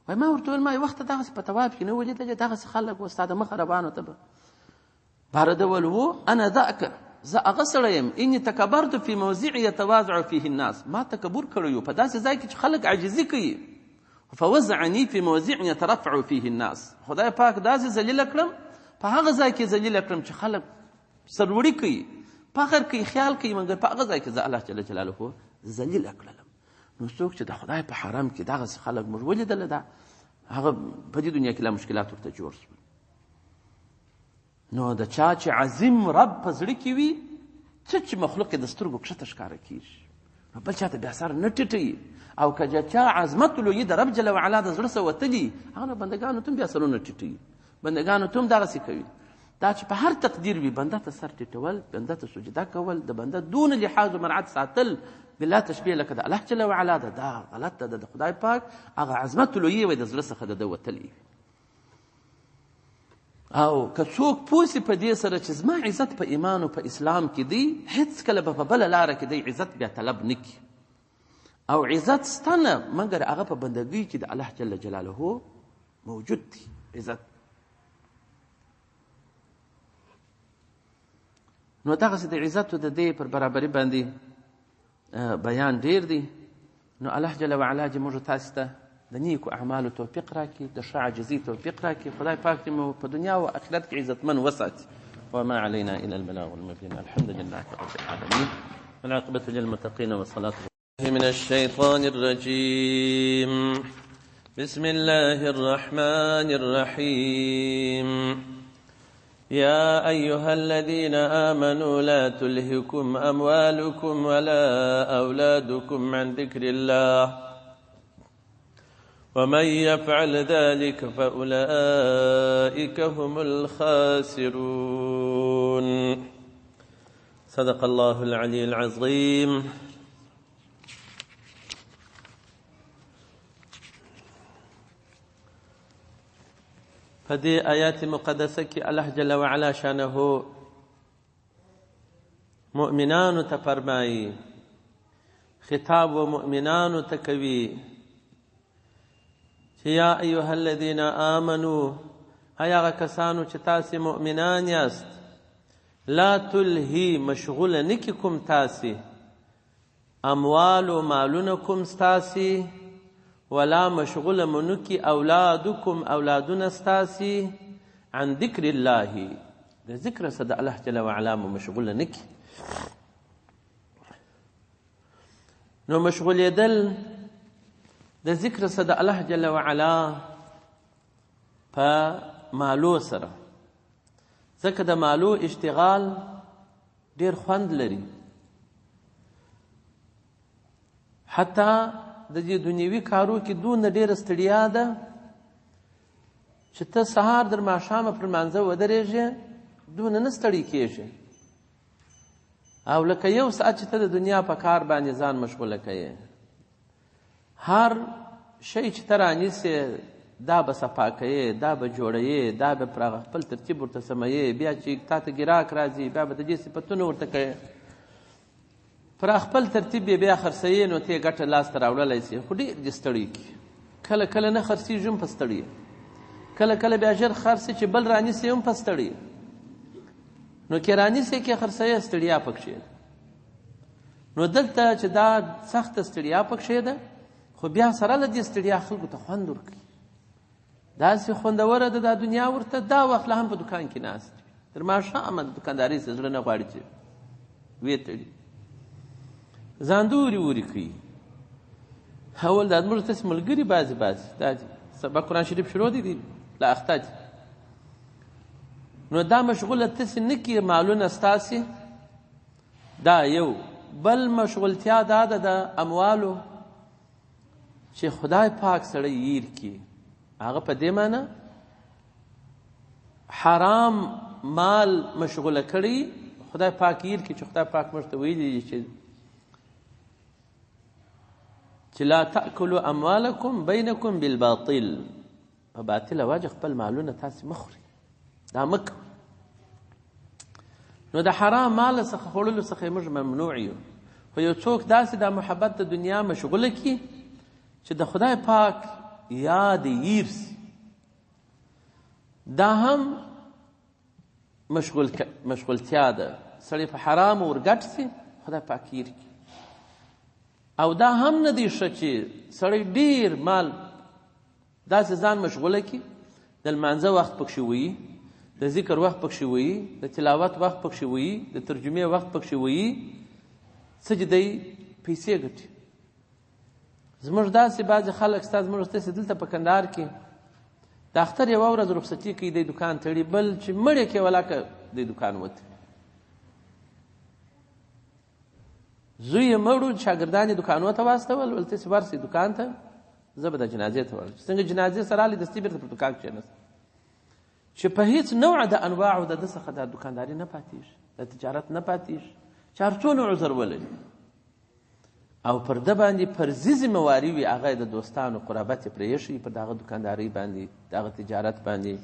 وایي ما ورته ویل ما یو وخت دغسې په طواف کې نه ولیدلې، دغسې خلک و ستا د مخه روانو ته به بارده ول و انا ذاک، زه هغه سړی یم، اني تکبرت فی موضع یتواضع فیه الناس، ما تکبر کړی و په داسې ځای کې چې خلک عاجزي کوي، فوضعنی فی موضع یترفع فیه الناس، خدای پاک داسې ذلیله کړم په هغه ځای کې ذلیله کړم چې خلک سرلوړي کوي، فخر کوي، خیال کوي، مګر په هغه ځای کې زه الله جل جلاله ذلیله کړلم. نو څوک چې د خدای په حرم کې دغسې خلک موږ ولیدله، دا هغه په دې دنیا کې لا مشکلات ورته جوړ شول. نو د چا چې عظیم رب په زړه کې وي، څه چې مخلوق یې د سترګو کښته ښکاره کېږي، نو بل چا ته بیا سر نه ټیټوي. او که چا عظمت لویي د رب جل وعلا د زړه څه وتلي، هغه نو بندګانو ته هم بیا سرونه ټیټوي، بندګانو ته هم دغسې کوي. دا چې په هر تقدیر وي، بنده ته سر ټیټول، بنده ته سجده کول، د بنده دون لحاظ و مراعات ساتل، بالله تشبیه لکه د الله جل وعلا ده، دا غلط ده. د خدای پاک هغه عظمت لویي وي د زړه څخه د ده وتلي. او که څوک پوه سي په دې سره چې زما عزت په ایمان او په اسلام کې دی، هېڅکله به په بله لاره کې دی عزت بیا طلب نه کړي. او عزت سته نه مګر هغه په بندګۍ کې د الله جل جلاله موجود دی عزت. نو دغسې د عزت د دې پر برابري باندې بیان ډېر دی. نو الله جل وعلا دې موږ تاسو ته د نیکو اعمالو توفیق راکړي، د ښه عاجزۍ توفیق راکړي، خدای پاک دې مو په دنیا او آخرت کې عزتمن وساتي. وما علينا إلا البلاغ المبين. الحمد لله رب العالمين والعاقبة للمتقين والصلاة من الشيطان الرجيم. بسم الله الرحمن الرحيم. يا أيها الذين آمنوا لا تلهكم أموالكم ولا أولادكم عن ذكر الله ومن يفعل ذلك فأولئك هم الخاسرون. صدق الله العلي العظيم. فدي آيات مقدسة كي الله جل وعلا شانه مؤمنان تفرمائي، خطاب ومؤمنان تكوي، يا أيها الذين آمنوا أيها كسانو چتاسي مؤمنان ياست، لا تلهي مشغول نككم تاسي أموال مالونكم ستاسي ولا مشغول منکی اولادکم اولادون استاسی عن ذکر الله، د ذکر صد الله جل وعلا مشغول نکی. نو مشغول دل د ذکر صد الله جل وعلا په مالو سره، ځکه د مالو اشتغال ډېر خوند لري. حتی د دې دنیوي کارو کې دونه ډېره ستړیا ده چې ته سهار در ماښامه پر لمانځه ودرېږې دونه نه ستړی کېږې، او لکه یو ساعت چې ته د دنیا په کار باندې ځان مشغوله کوې. هر شی چې ته رانیسې دا به صفا کوې، دا به جوړوې، دا به پر هغه خپل ترتیب ورته سموې، بیا چې تا ته ګراک راځي بیا به د دې صفتونه ورته کوې، پر خپل ترتیب بیا خرڅوې، نو ته یې ګټه لاسته راوړلی سې. خو ډېر دې ستړی کړي، کله کله نه خرڅېږي هم په ستړي، کله کله بیا ژر خرڅې چې بل رانیسې هم په ستړي. نو کې رانیسې کې خرڅوې ستړیا پکښې. نو دلته چې دا سخته ستړیا پکښې ده، خو بیا سره له دې ستړیا خلکو ته خوند ورکوي. داسې خوندوره ده دا دنیا ورته، دا وخت لا هم په دکان کې ناست وي، تر ماښامه د دکاندارۍ څه زړه نه غواړي چې ویې تړي، ځان دورې وورې کوي. اول دا زموږ تاسې ملګري بعضې دا دي سبا قرآن شریف شروع دي له اخته دي، نو دا مشغوله تاسې نه کړي مالونه ستاسې. دا یو. بل مشغولتیا دا ده د اموالو چې خدای پاک سړی ییر کړي، هغه په دې معنی حرام مال مشغوله کړي خدای پاک ییر کړي، چې خدای پاک موږ ته ویلي چې لا تأکلوا اموالکم بینکم بالباطل، په باطله وجه خپل مالونه تاسې مه خورئ، دا مه کوئ. نو د حرام مال څخه خوړلو څخه موږ ممنوع یو. خو یو څوک داسې دا محبت د دنیا مشغوله کړي چې د خدای پاک یاد ییر سي، دا هم مشغولتیا ده. سړی په حرام ورګټ سي خدای پاک ییر کړي. او دا هم نه دی ښه چې سړی ډیر مال داسې ځان مشغوله کړي، د لمانځه وخت پکښې وي، د ذکر وخت پکښې وي، د تلاوت وخت پکښې وي، د ترجمې وخت پکښې وي، څه چې دی پیسې ګټي. زموږ داسې بعضې خلک ستا زموږ ستاسې دلته په کندهار کې د اختر یوه ورځ رخصتي کوي، دی دکان تړي، بل چې مړې کې ولاکه دی دکان وتړي. زوی یې مړو شاګردان یې دکانو ته واستول، ول تاسې ورسئ دکان ته، زه به د جنازې ته ورشم. څنګه جنازې سره راغلې دستي بېرته په دکان کښېنست، چې په هیڅ نوع د انواعو د ده څخه دا دکانداري نه پاتېږي، د تجارت نه پاتېږي، چې هر څونه عذر ولري. او پر ده باندې فرضي ذمهواري وي، هغه یې د دوستانو قرابت یې پرېښي پر دغه دکاندارۍ باندې، دغه تجارت باندې.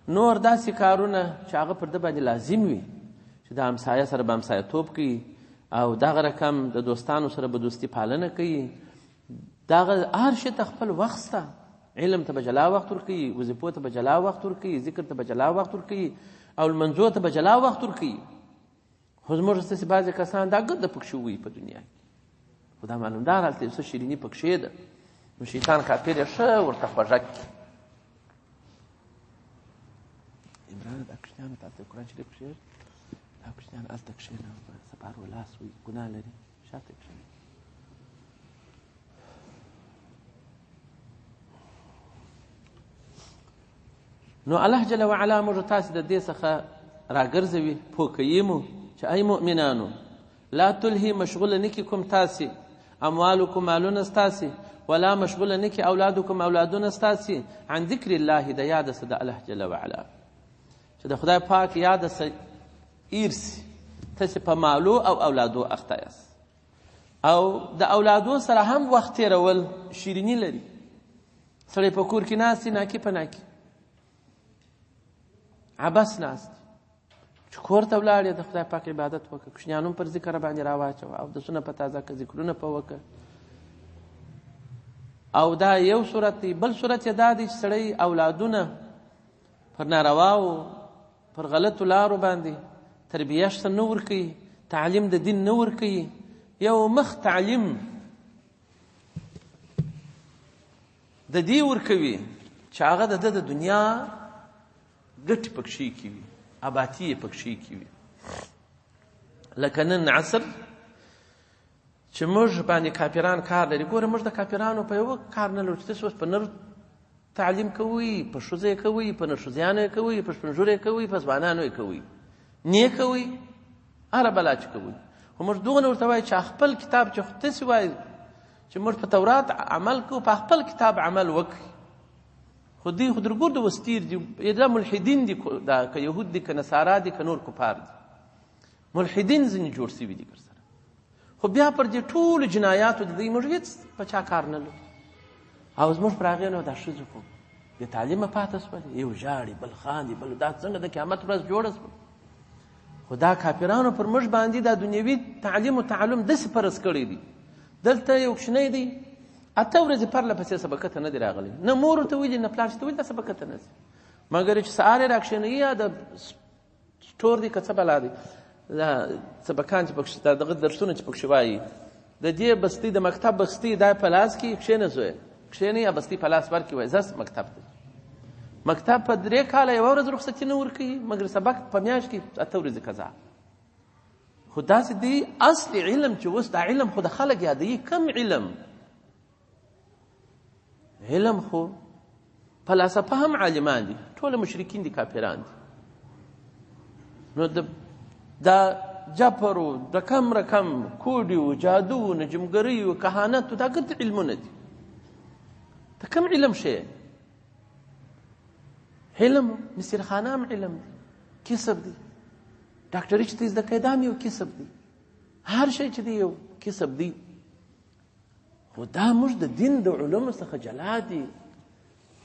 نور داسې کارونه چې هغه پر ده باندې لازم وي، چې د همسایه سره به همسایه‌توب کوي، او دغه رقم د دوستانو سره به دوستي پالنه کوي. دغه هر شي ته خپل وخت شته، علم ته به جلا وخت ورکوي، وظیفو ته به جلا وخت ورکوي، ذکر ته به جلا وخت ورکوي، او لمنځو ته به جلا وخت ورکوي. خو زموږ ستاسې بعضې کسان دا ګرده پکښې وي په دنیا کې، خو دا معلومدار هلته یو څه شیریني پکښې ده، نو شیطان کافر یې ښه ورته خوږه کړي. عمرانه دا کوچنیانو ته هلته قرآن شریف کښېږده، دا کوچنیان هلته کښېنه، په سپارو لاس وي، ګناه لري، شاته کښېنه. نو الله جل وعلا موږ تاسې د دې څخه راګرځوي، پوه کوي مو چې ای مؤمنانو لا تلهي مشغوله نه کړي کوم تاسې اموالکم مالونه ستاسې، ولا مشغوله نه کړي اولادکم اولادونه ستاسې عن ذکر الله د یاده څه د الله جل وعلا، چې د خدای پاک یاده څه ایر سي، تاسې په مالو او اولادو اخته یاست. او د اولادو سره هم وخت تېرول شیریني لري. سړی په کور کې ناست ناکي په ناکي عبس ناست، چې کور ته ولاړې د خدای پاک عبادت وکړه، کوچنیان هم پر ذکر باندې راواچوه، اودسونه په تازه کړه، ذکرونه په وکړه. او دا یو صورت دی. بل صورت یې دا دی چې سړی اولادونه پر نارواو پر غلطو لارو باندې تربیه شته نه ورکوي، تعلیم د دین نه ورکوي. یو مخ تعلیم د دې ورکوي چې هغه د ده د دنیا ګټې پکښې کې وي، آبادي یې پکښې کې وي. لکه نن عصر چې موږ باندې کافران کار لري. ګوره موږ د کافرانو په یوه کار نه لرو چې تاسې اوس په نر تعلیم کوئ، په ښځو یې کوئ، په نرښځیانو یې کوئ، په سپین ږیرو یې کوئ، په ځوانانو یې کوئ، نه یې کوئ. هره بلا چې کوي خو موږ دغه ورته وایو چې خپل کتاب چې تاسې وایي چې موږ په تورات عمل کوو په خپل کتاب عمل وکړي خو دوی خو درګور د وستیر دي دا ملحدین دي دا که یهود دي که نصارا دي که نور کفار دي ملحدین ځینې جوړ سوي دي سره خو بیا پر دې ټولو جنایاتو د دوی موږ هېڅ په چا کار نه لرو او زموږ پر هغې نو دا ښځو خو بې تعلیمه پاته شول یو ژاړي بل خاندي بل دا څنګه د قیامت ورځ جوړه شول خو دا کافرانو پر موږ باندې دا دنیوي تعلیم و تعلم داسې فرض کړی دي دلته یو کوچنی دی 8 ورځې پرله پسې سبقه ته نه دی راغلی نه مور ورته ویلي نه پلار چې ته ولې دا سبقه ته نه ځي مګر چې سهار یې راکښېنوي یا د سټور دی که څه بلا دی دا سبقان چې پکښې دغه درسونه چې پکښې وایي د دې بستۍ د مکتب بستۍ دا په لاس کې کښېنه زویه کښېنه یا بستۍ په لاس ورکړي وایي ځه مکتب ته مکتب په 3 کاله 1 ورځ رخصتي نه ورکوي مګر سبق په میاشت کې 8 ورځې قضا خو داسې دی اصل علم چې اوس دا علم خو د خلک یادوي کم علم خو فلاسفه هم عالمان دي ټول مشرکین دي کافران دي نو دا جبر و رقم کوډي و جادو و نجمګري و کهانت دا ګرد علمونه دي دا کم علم شي علم مسیرخانه هم علم دی کسب دی ډاکټري چې ته زده کوې دا هم یو کسب دی هر شی چې دی یو کسب دی خو دا موږ د دین د علومو څخه جلا دي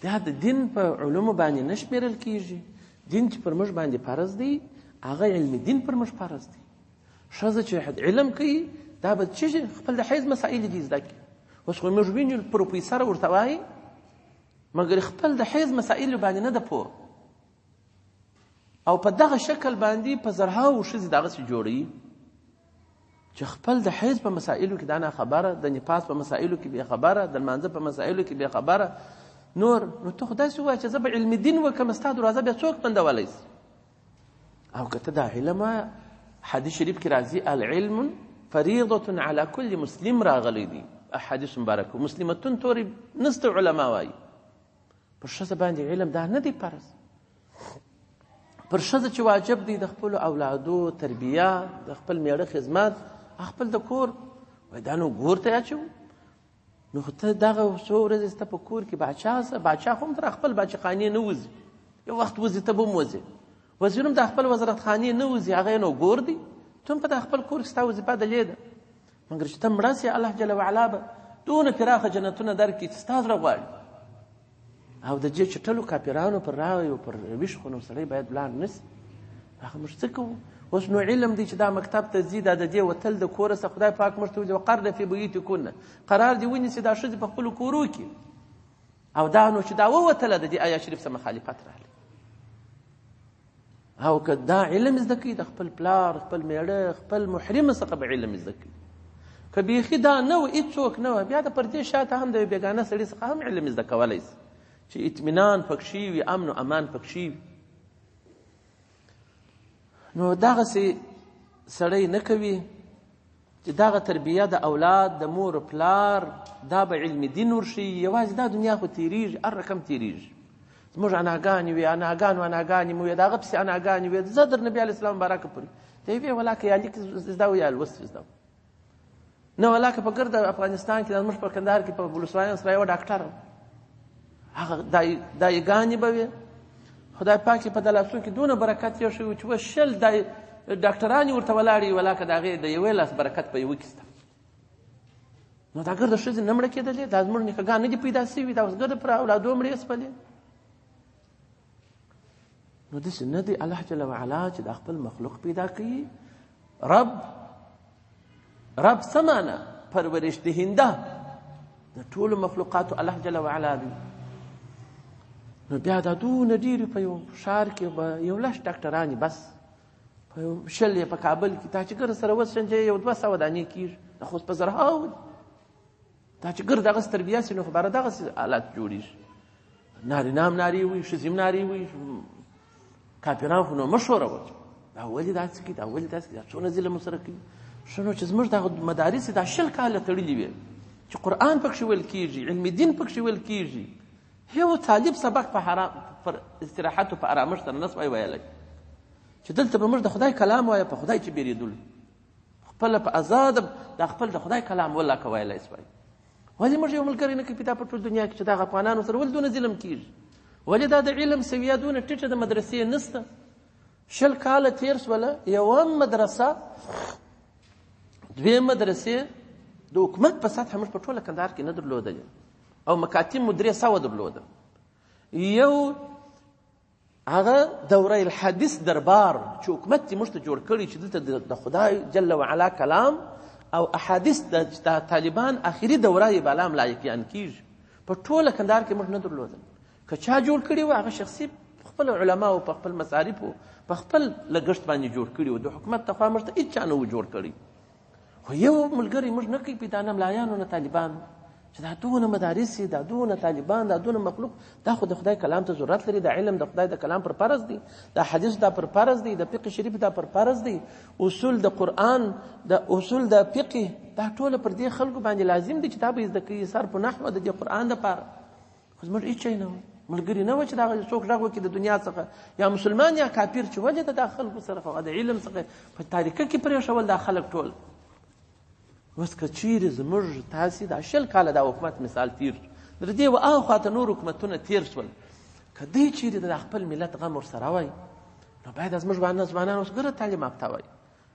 دا د دین په علومو باندې نه شمېرل کېږي دین چې پر موږ باندې فرض دی هغه علم دین پر موږ فرض دی ښځه چې علم کوي دا به څه خپل د حیض مسایل دي زده کړي اوس خو موږ وینو پروفیسر ورته وایي مګر خپل د حیض مسایل باندې نه ده پوه او په دغه شکل باندې په زرهاو ښځې دغسې جوړوي چې خپل د حیض په مسایلو کې دا نه خبره د نفاس په مسایلو کې بې خبره د لمانځه په مسایلو کې بې خبره نور نو ته خو داسې ووایه چې زه به علم دین وکړم ستا دروازه بیا څوک بندولی شي او که ته دا علم حدیث شریف کې راځي العلم فریضة على كل مسلم راغلی دی حدیث مبارک مسلمتون تورې نسته علما وایي پر ښځه باندې علم دا نه دی فرض پر ښځه چې واجب دی د خپلو اولادو تربیه د خپل میړه خدمت خپل د کور وایي دا نو ګور ته اچوو نو خو ته دغه څو ورځې سته په کور کې باچا خو هم تر خپل باچاخانې نه وځي یو وخت وځي ته به هم وځي وزیر هم د خپل وزارتخانې نه وځي هغه یې نو ګور دی ته هم په د خپل کور کې ستا وظیفه دلې ده مګر چې ته مړه سې الله جل وعلا به دونه پراخه جنتونه درکړي چې ستا زړه غواړي او د دې چټلو کاپیرانو پر راوي او پر ویش خو نو سړی باید بلان نسی هغه موږ څه کوو اوس نو علم دی چې دا مکتب ته ځي دا د دې وتل د کوره څخه خدای پاک موږ ته ویلي وقرن فی بیوتکن قرار دې ونیسي دا ښځې په خپلو کورو کې او دا نو چې دا ووتله د دې آیا شریف څه مخالفت راغلی او که دا علم زده کوي د خپل پلار خپل میړه خپل محرم څخه به علم زده کوي که بیخي دا نه و هېڅوک نه و بیا د پردې شاته هم د بېګانه سړي څخه هم علم زده کولی شي چې اطمینان پکښې وي امن و امان پکښې وي نو دغسې سړی نه کوي چې دغه تربیه د اولاد د مور و پلار دا به علم دین ورښیي یوازې دا دنیا خو تېرېږي هر رقم تېرېږي زموږ اناګانې وي اناګانې مو وي د هغه پسې اناګانې وي زه در نبي علیه السلام مبارکه پورې ته یې ویې ولاکه یا لیک زده و یا لوست زده نه ولاکه په ګرد افغانستان کې زموږ په کندهار کې په ولسوالیانو سره یوه ډاکټره هغه دایګانې به وې خدای پاک یې په د لاسونو کې دونه برکت یو شوی چې اوس 10 ډاکټرانې ورته ولاړې ولاکه د هغې د یوې لاس برکت په یوه کې شته نو دا ګرده ښځې نه مړه کېدلې دا زموږ نیکهګان نه دي پیدا شوي دا اوس ګرده پر اولادو مړې شپلې نو داسې نه دی الله جل وعلا چې دا خپل مخلوق پیدا کوي رب څه معنی پرورش دهنده د ټولو مخلوقاتو الله جل وعلا دی نو بیا دا دونه ډېرې په یو ښار کې به یو لس ډاکټرانې بس په یو 100 یې په کابل کې دا چې ګرد سره وسنجې یو 200 دانې کېږي دا خو په زرهاو دي دا چې ګرد دغسې تربیه شي نو خو باره دغسې حالات جوړېږي نارینه هم نارې وي ښځې هم نارې وي کافران خو نو مه ښوروه دا ولې داسې کوي دا ولې داسې کوي دا څونه ظلم ورسره کوي ښه نو چې زموږ دغه مدارس دا 20 کاله تړلي وي چې قرآن پکښې ویل کېږي علم دین پکښې ویل کېږي یو طالب سبق په استراحت او په ارامښت سره نه سوای ویلی چې دلته به موږ د خدای کلام وایو، په خدای چې بیرېدلو خپله په ازاده د خپل د خدای کلام والله که ویلی سوای. ولې موږ یو ملګری نه کوي دا په ټول دنیا کې چې دغه افغانانو سره ولې دونه ظلم کېږي؟ ولې دا د علم سویه دونه ټیټه د مدرسې نشته؟ 20 کاله تېر شوله، یوه مدرسه 2 مدرسې د حکومت په سطحه موږ په ټوله کندهار کې نه درلودلې، او مکاتب مو 300 درلوده. یو هغه دوره الحدیث دربار چې حکومت یې موږ ته جوړ کړي چې دلته د خدای جل وعلا کلام او احادیث د طالبان آخري دوره یې بالا ملایکیان کېږي، په ټوله کندهار کې موږ نه درلودل. که چا جوړ کړي و هغه شخصي خپل علماو په خپل مصارفو په خپل لګښت باندې جوړ کړي و، د حکومت لخوا موږ ته هېڅ چا نه و جوړ کړي. خو یو ملګری موږ نه کوي پیدا نه ملایانو نه طالبانو چې دا دونه مدارس دا دونه طالبان دا دونه مخلوق، دا خو د خدای کلام ته ضرورت لري. دا علم د خدای د کلام پر فرض دی، دا حدیث دا پر فرض دی، د فقه شریف دا پر فرض دی، اصول د قرآن د اصول د فقه دا ټوله پر دې خلکو باندې لازم دي چې دا به زده کوي، صرف نحو د دې قرآن دپاره. خو زموږ هېڅ شی نه و، ملګري نه و چې دا څوک غږ وکړي د دنیا څخه یا مسلمان یا کافر، چې ولې د دا خلکو سره خو د علم څخه په تاریکه کې پرېښول دا خلک ټول. اوس که چیرې زموږ تاسې دا 20 کاله دا حکومت مثال تېر شو، در دې و اخواته نور حکومتونه تېر شول، که دوی چیرې د خپل ملت غم ورسره وای، نو باید زموږ ځوانان اوس ګره تعلیم یافته وای،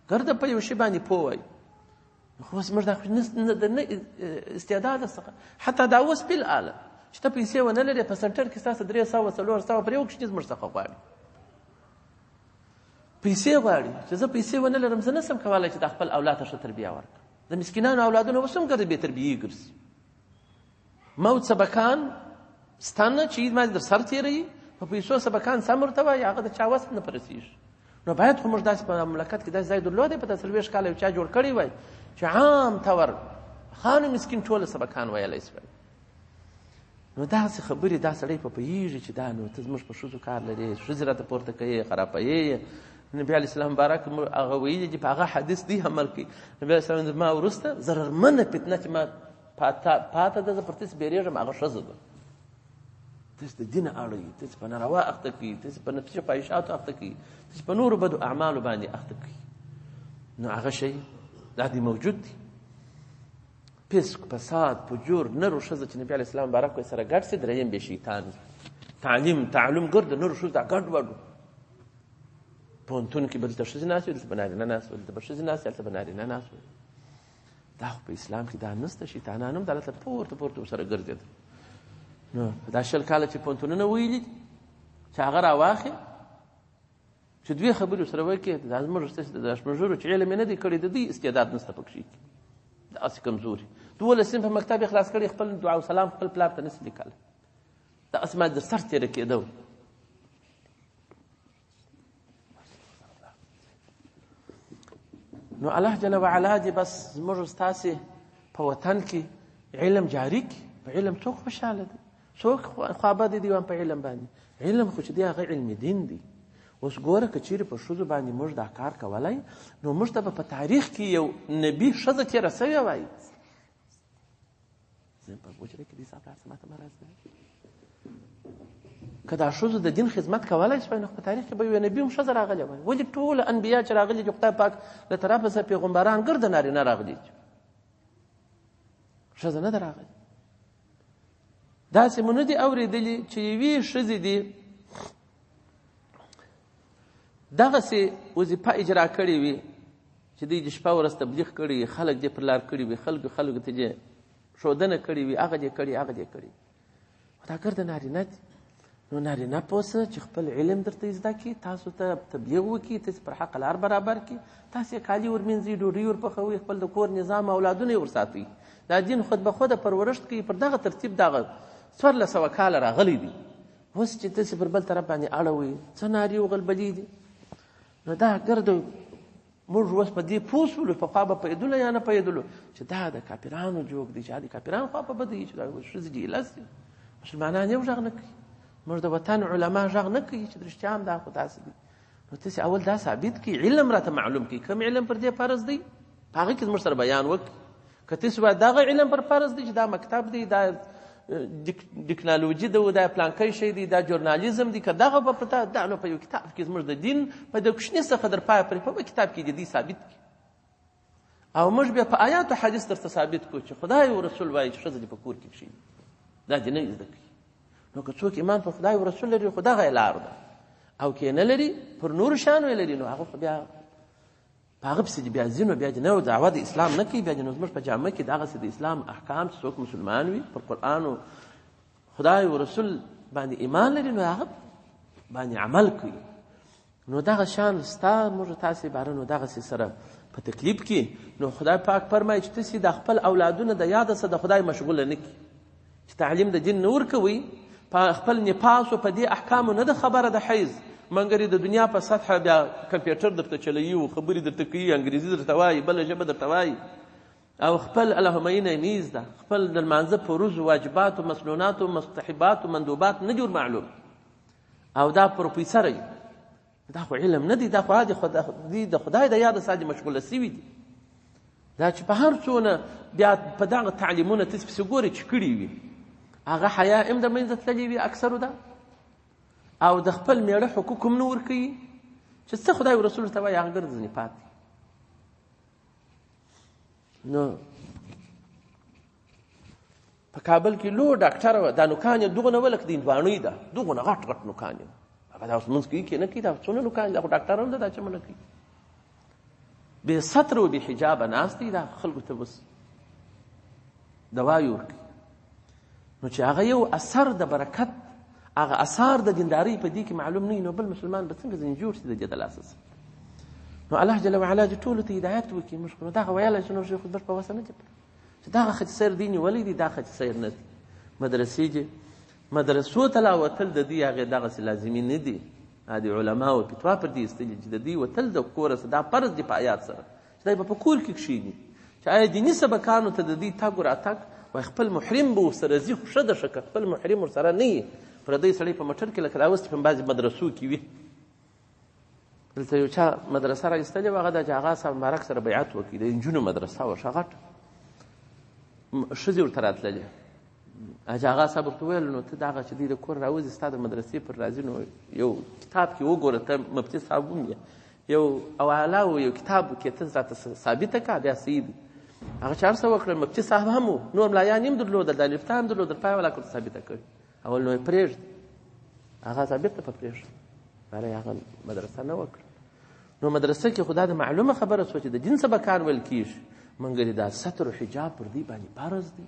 ګرده په یو شي باندې پوه وای. خو اوس موږ د نه استعداد څخه حتی دا اوس بالآله چې ته پیسې ونه لرې په سنټر کې ستاسو 300-400 پر یو کشنیز موږ څخه غواړي، پیسې غواړي چې زه پیسې ونه لرم، زه نسم کولی چې د خپل اولاد ته ښه تربیه ورکړم. د مسکینانو اولادونه اوس هم ګرځي بې تربیې ګرځي. موت سبکان ستانه چې ما در سر تېروي په پیسو سبکان سم ورته وایي، هغه د چا وس نه پرسېږي. نو باید خو موږ داسې په مملکت کې داسې ځای درلودی په 40 کاله یو چا جوړ کړی وای چې عام طور خان مسکین ټوله سبکان ویلی سوی. نو داسې خبرې دا سړی په پوهېږي چې دا نو ته زموږ په ښځو کار لرې، ښځې راته پورته کوې، خرابوې. نبي علیه السلام مبارک هغه ویلي چې په هغه حدیث دی عمل کوي. نبي علیه السلام زما وروسته ضررمنه فتنه چې ما پاته ده، زه پر تاسې بیریږم، هغه ښځه ده. تاسې د دین اړوي، تاسې په ناروا اخته کوي، تاسې په نفسي فاحشاتو اخته کوي، تاسې په نورو بدو اعمالو باندې اخته کوي. نو هغه شی دا دی موجود دی. فسق، فساد، فجور، نر و ښځه چې نبي علیه السلام مبارک وایي سره ګډ سي، دریم بې شیطان. تعلیم ګرد نر و ښځو دا ګډ وډو پوهنتون کې به دلته ښځې ناست وي، دلته به نارینه ناست وي، دلته به ښځې ناست وي، هلته به نارینه ناست وي. دا خو په اسلام کې دا نشته. شیطانان هم دلته پورته ورسره ګرځېدل. نو دا 20 کاله چې پوهنتونونه ویلي چې هغه راواخلې چې 2 خبرې ورسره وکړي، دا زموږ د شمېرو چې علم یې نه دی کړی، د دوی استعداد نشته پکښې، داسې کمزوري. 12 صنف مکتب یې خلاص کړی، خپل دعا و سلام خپل پلار ته نشي لیکلی، داسې ما در سر تېره کېده. نو الله جل وعلا دې بس زموږ ستاسې په وطن کې علم جاري کړي. په علم څوک خوشحاله دی؟ څوک خوابدی دی په علم باندې؟ علم خو چې دی هغه علم دین دی. اوس ګوره که چیرې په ښځو باندې موږ دا کار کولی، نو موږ ته به په تاریخ کې یو نبي ښځه تېره سوې وایي. زه په حجره کې دې صاحب لاړ ما ته مه راځه. که دا ښځو د دین خدمت کولی شوی، نو په تاریخ کې به یو نبي هم ښځه راغلی وای. ولې ټوله انبیا چې راغلي دي خدای پاک له طرفه څخه پیغمبران ګرده نارینه راغلي دي، ښځه نه ده راغلې. داسې مو نه دي اورېدلي چې یوې ښځې دي دغسې وظیفه اجرا کړې وي چې دوی د شپه ورځ تبلیغ کړی وي، خلک دې پر لار کړي وي، خلکو ته دې ښودنه کړې وي، هغه دې کړي هغه دې کړي. دا ګرده نارینه دي. نو نارینه پوسه چې خپل علم درته زده کړي، تاسو ته تبلیغ وکړي، تاسې پر حق لار برابر کړي، تاسې کالي ورمینځئ، ډوډۍ ورپخوئ، خپل د کور نظام اولادونه یې ورساتئ. دا دین خود به خوده پرورشت کوي. پر دغه ترتیب دغه 1400 کاله راغلی دي. اوس چې تاسې پر بل طرف باندې اړوئ، څه نارې وغلبلې دي. نو دا ګرده موږ اوس په دې پوه شولو، پخوا به پوهېدلو یا نه پوهېدلو چې دا د کافرانو جوګ دی، چې د کافرانو خوا په بده وي چې دا ښځې جهیلس دي. مسلمانان یو غږ نه کوي، موږ د وطن علما غږ نه کوي چې رښتیا هم دا خو داسې دي. نو تاسې اول دا ثابت کړي، علم راته معلوم کړي، کوم علم پر دې فرض دی، په هغه کې زموږ سره بیان وکړي. که تاسې وایي دغه علم پر فرض دی چې دا مکتب دی، دا ټکنالوژي ده دا پلانکی شی دی دا ژورنالیزم دی که دغه به په دا نو په یو کتاب کې زموږ د دین په د کوچني څخه در پایه پورې په کتاب کې د دې ثابت کړي او موږ بیا په آیات او حدیث درته ثابت کړو چې خدای او رسول وایي چې ښځه دې په کور کې کښېني دا دې نه زده کوي نو که څوک ایمان په خدای او رسول لري خو دغه یې لار ده او که نه لري پر نورو شیانو یې لري نو هغه خو بیا په هغه پسې بیا ځي نو بیا دې نه دعوه د اسلام نه کوي بیا دې نو زموږ په جامه کې دغسې د اسلام احکام چې څوک مسلمان وي پر قرآن او خدای او رسول باندې ایمان لري نو هغه باندې عمل کوي نو دغه شان ستا موږ تاسې باره نو دغسې سره په تکلیف کې نو خدای پاک فرمایي چې تاسې د خپل اولادونه د یاده څه د خدای مشغوله نه کړي چې تعلیم د دین نه ورکوي په خپل نفاس او په دې احکامو نه ده خبره د حیض منګري د دنیا په سطحه بیا کمپیوټر درته چلوي او خبرې درته کوي انګریزي درته وایي بله ژبه درته وایي او خپل اللهم اینه میز ده خپل د لمانځه فروض واجبات او مسنونات او مستحبات او مندوبات نه جوړ معلوم او دا پروفیسر وي دا خو علم نه دی دا خو د خدای د یاد ساده مشغوله سوي دي دا چې په هر څونه بیا په دغه تعلیمونه تاسې پسې ګورئ چې کړي وي هغه حیا هم د منځه تللې وي اکثرو ده او د خپل میړه حقوق هم نه ورکوي چې څه خدای او رسول ته وایي هغه ګرځنې پاتې نو په کابل کې لو ډاکټر وه دا نوکان یې دغونه ولکه د هندوانۍ ده دغونه غټ غټ نوکان یې هغه دا اوس لمونځ کوي که نه کوي دا څونه نوکان دا خو ډاکټران ده دا چې منه کوي بې ستر و بې حجابه ناست دی دا خلکو ته اوس دوایي ورکوي نو چې هغه یو اثر د برکت هغه اثار د دیندارۍ په دې کې معلوم نه وي نو بل مسلمان به څنګه ځینې جوړ شي د دې د لاسه نو الله جل وعلا دې ټولو ته هدایت وکړي موږ خو نو دغه ویلی چې نور شي خو په وسه نه جبر چې دغه خچ سیر دی نیولی دی دا خچ سیر نه دی مدرسې چې مدرسو ته لا وتل د دې هغې دغسې لازمي نه دي د علماو فتوا پر دې ایستلي چې د دې وتل د کوره دا فرض دی په آیات سره چې دی به په کور کې کښېني چې آیا دیني سبقانو ته د دې تګ و راتګ وایي خپل محرم به ورسره ځي خو ښه ده ښه که خپل محرم ورسره نه وي پردی سړی په موټر کې لکه دا اوس چې په بعضې مدرسو کې وي دلته یو چا مدرسه را ایستلې وه هغه د جاغا صاحب مبارک سره بیعت وکړي د نجونو مدرسه وه ښه غټه ښځې ورته راتللې جاغا صاحب ورته وویل نو ته دغه چې دوی د کور راوځي ستا د مدرسې پر راځي نو یو کتاب کې وګوره ته مفتي صاحب هم یې یو حواله و یو کتاب کې ته راته ثابته کړه بیا صحیح دی هغه چې هر څه وکړل مفتي صاحب هم و نور ملایان هم درلودل دا لفتا هم درلودل پای ولا کړه ثابته کړي اول نو یې پرېږده هغه ثابت ته په پرېږده باره یې هغه مدرسه نه وکړه نو مدرسه کې خو دا د معلومه خبره شوه چې د دین سبقان ویل کېږي مګر دا ستر و حجاب پر دې باندې فرض دی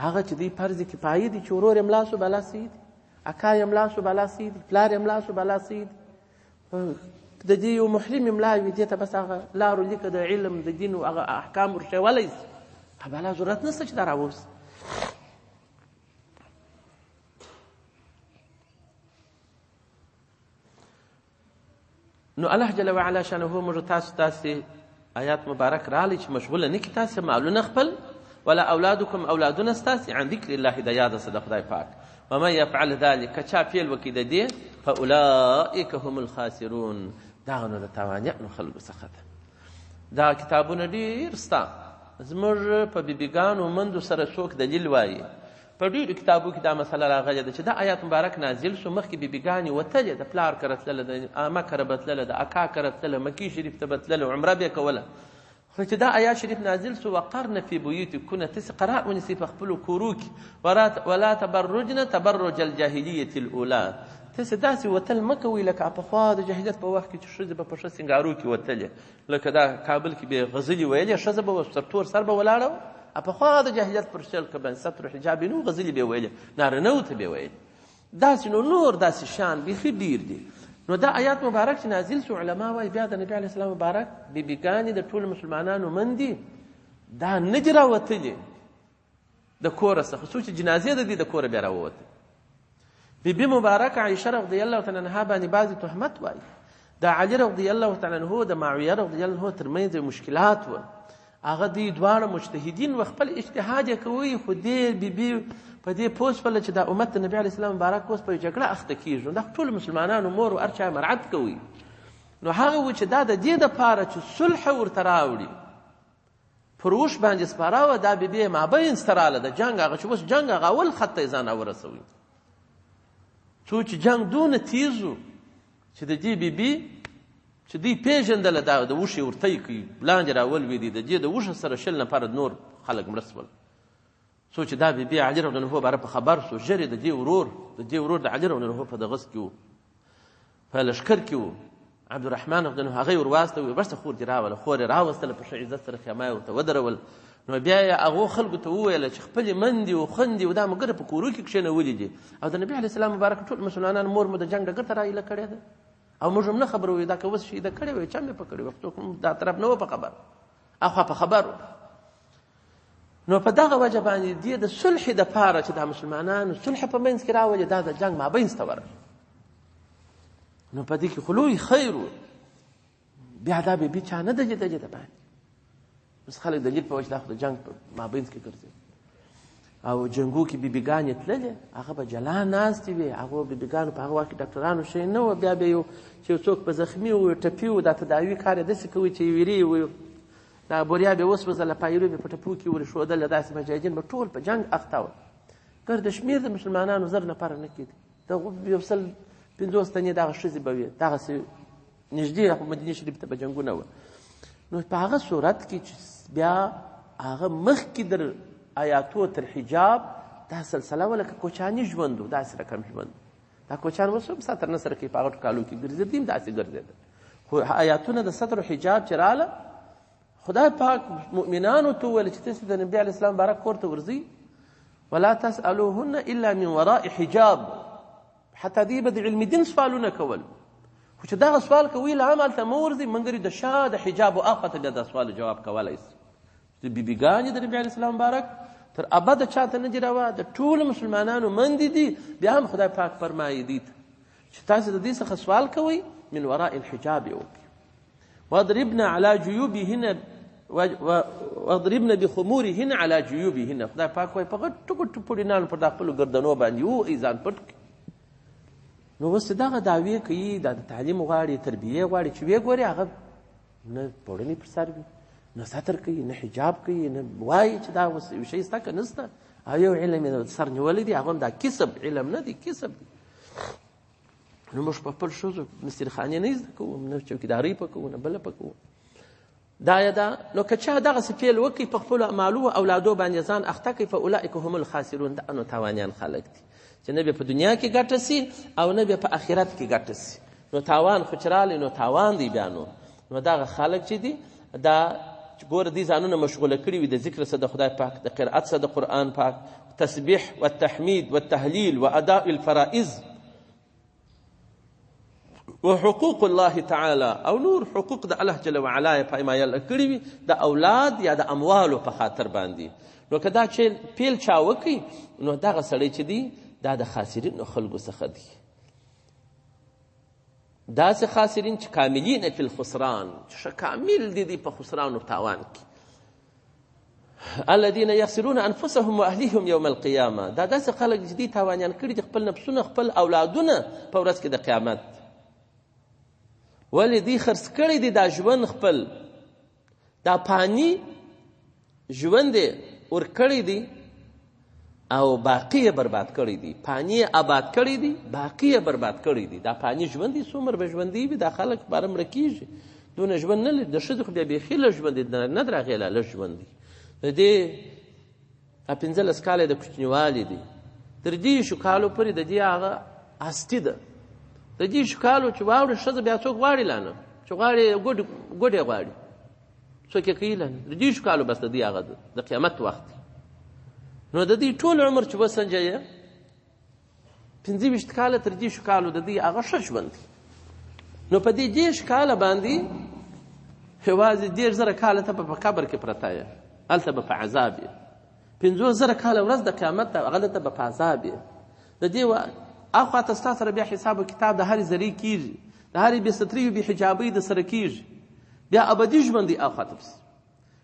هغه چې دوی فرض کفایي دي چې ورور یې ملا شو بلا سي دي اکا یې ملا شو بلا سي دي پلار یې ملا شو بلا سي دي د دې یو محرم یې ملا وي دې ته بس هغه لارو لیکه د علم د دین او هغه احکام ورښولی شي بلا ضرورت نشته چې دا راووځي نو الله جل وعلا شانه موږ تاسې آیات مبارک راغلی چې مشغوله نه کړي تاسې مالونه خپل ولا اولادکم اولادونه ستاسې عن ذکر الله د یاده څه د خدای پاک ومن یفعل ذلک که چا فعل وکړي د دې فاولئک هم الخاسرون دغه نو د تاوانیانو خلکو څخه ده دا کتابونه ډېر سته زموږ په بیبیګانو مندو سره څوک دلیل وایي په ډېرو کتابو کې دا مسله راغلې ده چې دا آیات مبارک نازل شو مخکې بیبیګانې وتلې د پلار کره تلله د عمه کره به تلله د اکا کره تلله مکې شریف ته به تلله عمره به یې کوله خو چې دا آیات شریف نازل شو وقرن فی بیوتکن تاسې قرار ونیسئ په خپلو کورو کې ولا تبرجن تبرج الجاهلیة الاولى تاسې داسې وتل مه کوئ لکه پخوا د جاهلیت په وخت کې چې ښځې به په ښه سینګارو کې وتلې لکه دا کابل کې به یې غزلې ویلې ښځه به سرتور سر به ولاړه وه پخوا د جاهلیت پر شل که باندې ستر حجاب نو غزلې به یې ویلې نارینهو ته به یې ویلې داسې نو نور داسې شان بیخي ډېر دي نو دا آیات مبارک چې نازل شو علما وایي بیا د نبي علیه السلام مبارک بیبیګانې د ټولو مسلمانانو من دي دا نه دي راوتلې د کوره څخه څو چې جنازې د دې د کوره بیا راووتې بیبي مبارکه عایشه رضی الله تعالی عنها باندې بعضې تهمت وایي د علي رضی الله تعالی عنه د معاویه رضی الله عنه ترمنځ مشکلات وه هغه دوی دواړه مجتهدین و خپل اجتهاد یې کوي خو دې بیبي په دې پوه شوله چې دا امت د نبي علیه السلام مبارک اوس په جګړه اخته کېږي نو دا ټول مسلمانانو مور و هر چا مرعت کوي نو هغه و چې دا د دې دپاره چې صلح ورته راوړي پر اوښ باندې سپاره وه، دا بیبي مابین ستراله د جنګ هغه چې اوس جنګ هغه اول خط ته یې ځان ورسوي. څو چې جنګ دونه تیز و چې د دې بیبي چې دوی پېژندله دا د اوښ یې ورتی کوي، لاندې راولوېدي، د دې د اوښ سره 20 نفره نور خلک مړه شول. څو چې دا بیبي علي رضی الله عنه باره په خبر سو، ژر یې د دې ورور د علي رضی الله عنه په دغس کې و، په لښکر کې و. عبدالرحمن رضی الله عنه هغه یې ورواستوي، بس خور دې راوله، خور یې راوستله، په ښه عزت سره خیمه یې ورته ودرول. نو بیا یې هغو خلکو ته وویله چې خپلې مندې و خوندې و دا مګره په کورو کې کښېنولي دي، او د نبي علیه السلام مبارک ټول مسلمانان مور مو د جنګ ډګر ته رایله کړې ده، او موږ هم نه خبر وو دا که اوس شهیده کړې وی، چا مې په کړې وه، څوک دا طرف نه وه په خبر، اخوا په خبر وه. نو په دغه وجه باندې دې د صلح دپاره چې دا مسلمانانو صلح په منځ کې راولي، دا د جنګ مابینځ ته ورغی. نو په دې کې خو لوی خیر و. بیا دا بیبي چا نه دجې دجې د باندې، اوس خلک د لید په وجه دا خو د جنګ په مابینځ کې ګرځي، او جنګو کې بیبیګانې تللې، هغه به جلا ناستې وې، هغو بیبیګانو په هغه وخت کې ډاکټرانو شی نه وه، بیا به یو چې څوک په زخمي و ټپي و، دا تداوي کار یې داسې کوي چې ویرې و، دا بوریا به وسوځله، پایلو به په ټپو کې ورښودله، داسې مجاهدین به ټول په جنګ اخته وه. ګرد شمېر د مسلمانانو 1000 نفره نه کېدي، د 150 تنې دغه ښځې به وې، دغسې نږدې مدینې شریف ته به جنګونه وه. نو په هغه صورت کې چې بیا هغه مخکې در آیاتو تر حجاب دا سلسله وه لکه کوچاني ژوند و، داسې رقم ژوند. دا کوچان اوس هم ستر نه سره کوي، په هغه کالو کې ګرځېدي هم داسې ګرځېده. خو آیاتونه د ستر و حجاب چې راله، خدای پاک مؤمنانو ته وویل چې تاسې د نبي علیه السلام بارک کور ته ورځئ، ولا تسألوهن الا من وراء حجاب، حتی دوی به د علم دین سوالونه کول، خو چې دغه سوال کوي له هم هلته مه ورځئ، مګر د شا د حجاب و اخوا ته بیا د سوال جواب کولی شي. د بیبیګانې د نبي علیه السلام بارک تر ابده چاته نه دي روا، د ټولو مسلمانانو مندې دي. بیا هم خدای پاک فرمایي دي ته چې تاسې د دې څخه سوال کوئ، من وراء الحجاب یې وکړي. واضربن على جيوبهن واضربن بخمورهن على جيوبهن، خدای پاک وایي په غټو غټو پوړینانو پر دا خپلو ګردنو باندې ووهئ، ځان پټ کړي. نو اوس دغه دعوې کوي، دا د تعلیم غواړي، تربیې غواړي، چې ویې ګورې هغه نه پوړنې پر سر وي، نه ستر کوي، نه حجاب کوي، نه وایي چې دا اوس یو شی شته که نشته، او یو علم یې سر نیولی دی، هغه هم دا کسب علم نه دی، کسب دی. نو موږ په خپل ښځو مسترخانې نه زده کوو، نه چوکیدارۍ په کوو، نه بله په کوو. دا یا دا نو که چا دغسې فعل وکړي په خپلو اعمالو او اولادو باندې ځان اخته کوي، فاولئک هم الخاسرون، دا نو تاوانیان خلک دي چې نه به په دنیا کې ګټه سي او نه به په آخرت کې ګټه سي. نو تاوان خو چې رالی نو تاوان دی. بیا نو دغه خلک چې دي دا ګوره دې ځانونه مشغوله کړي وي د ذکر سره د خدای پاک، د قرأت سره د قرآن پاک، تسبیح والتحمید والتهلیل واداء الفرائض وحقوق الله تعالی، او نور حقوق د الله جل وعلا یې پایمایل کړي وي د اولاد یا د اموالو په خاطر باندې. نو که دا پیل چا وکړي نو دغه سړی چې دی دا د خاسرینو خلکو څخه دی. داسې خاسرین چې کاملین فی الخسران، چې کامل دي په خسران و تاوان کې. الذین یخسرون انفسهم واهلیهم یوم القیامه، دا داسې خلک چې دي تاوانیان کړي دي خپل نفسونه، خپل اولادونه په ورځ کې د قیامت. ولې دوی خرڅ کړی دی دا ژوند خپل، دا پانی ژوند یې ورکړی دی او باقی یې برباد کړی دی. پانی یې آباد کړی دی، باقی یې برباد کړی دی. دا پانی ژوند دی، څومره به ژوندي وي، دا خلک باره مړه کېږي، دونه ژوند نه لري. د ښځو خو بیا بیخي لږ ژوند دی، نه در هغې لا لږ ژوند دی. د دې 15 کاله د کوچنیوالي دی، تر 10 کالو پورې د دې هغه هستي ده. د 10 کالو چې واوړي ښځه بیا څوک غواړي لا نه، چې غواړي ګوډې غواړي، څوک یې کوي لا نه. د 10 کالو بس د دې هغه د قیامت وخت. نو د دې ټول عمر چې وسنجه 25 کاله تر 10 کالو د دې هغه ښه ژوند دی. نو په دې 10 کاله باندې یوازې 10,000 کاله ته په قبر کې پرته یې، هلته به په عذاب یې. 50,000 کاله ورځ د قیامت ته هغه ته به په عذاب یې. د دې اخوا ته ستا سره بیا حساب و کتاب د هرې ذرې کېږي، د هرې بېسترۍ و بېحجابۍ د سره کېږي، بیا ابدي ژوند دی اخوا ته پسې.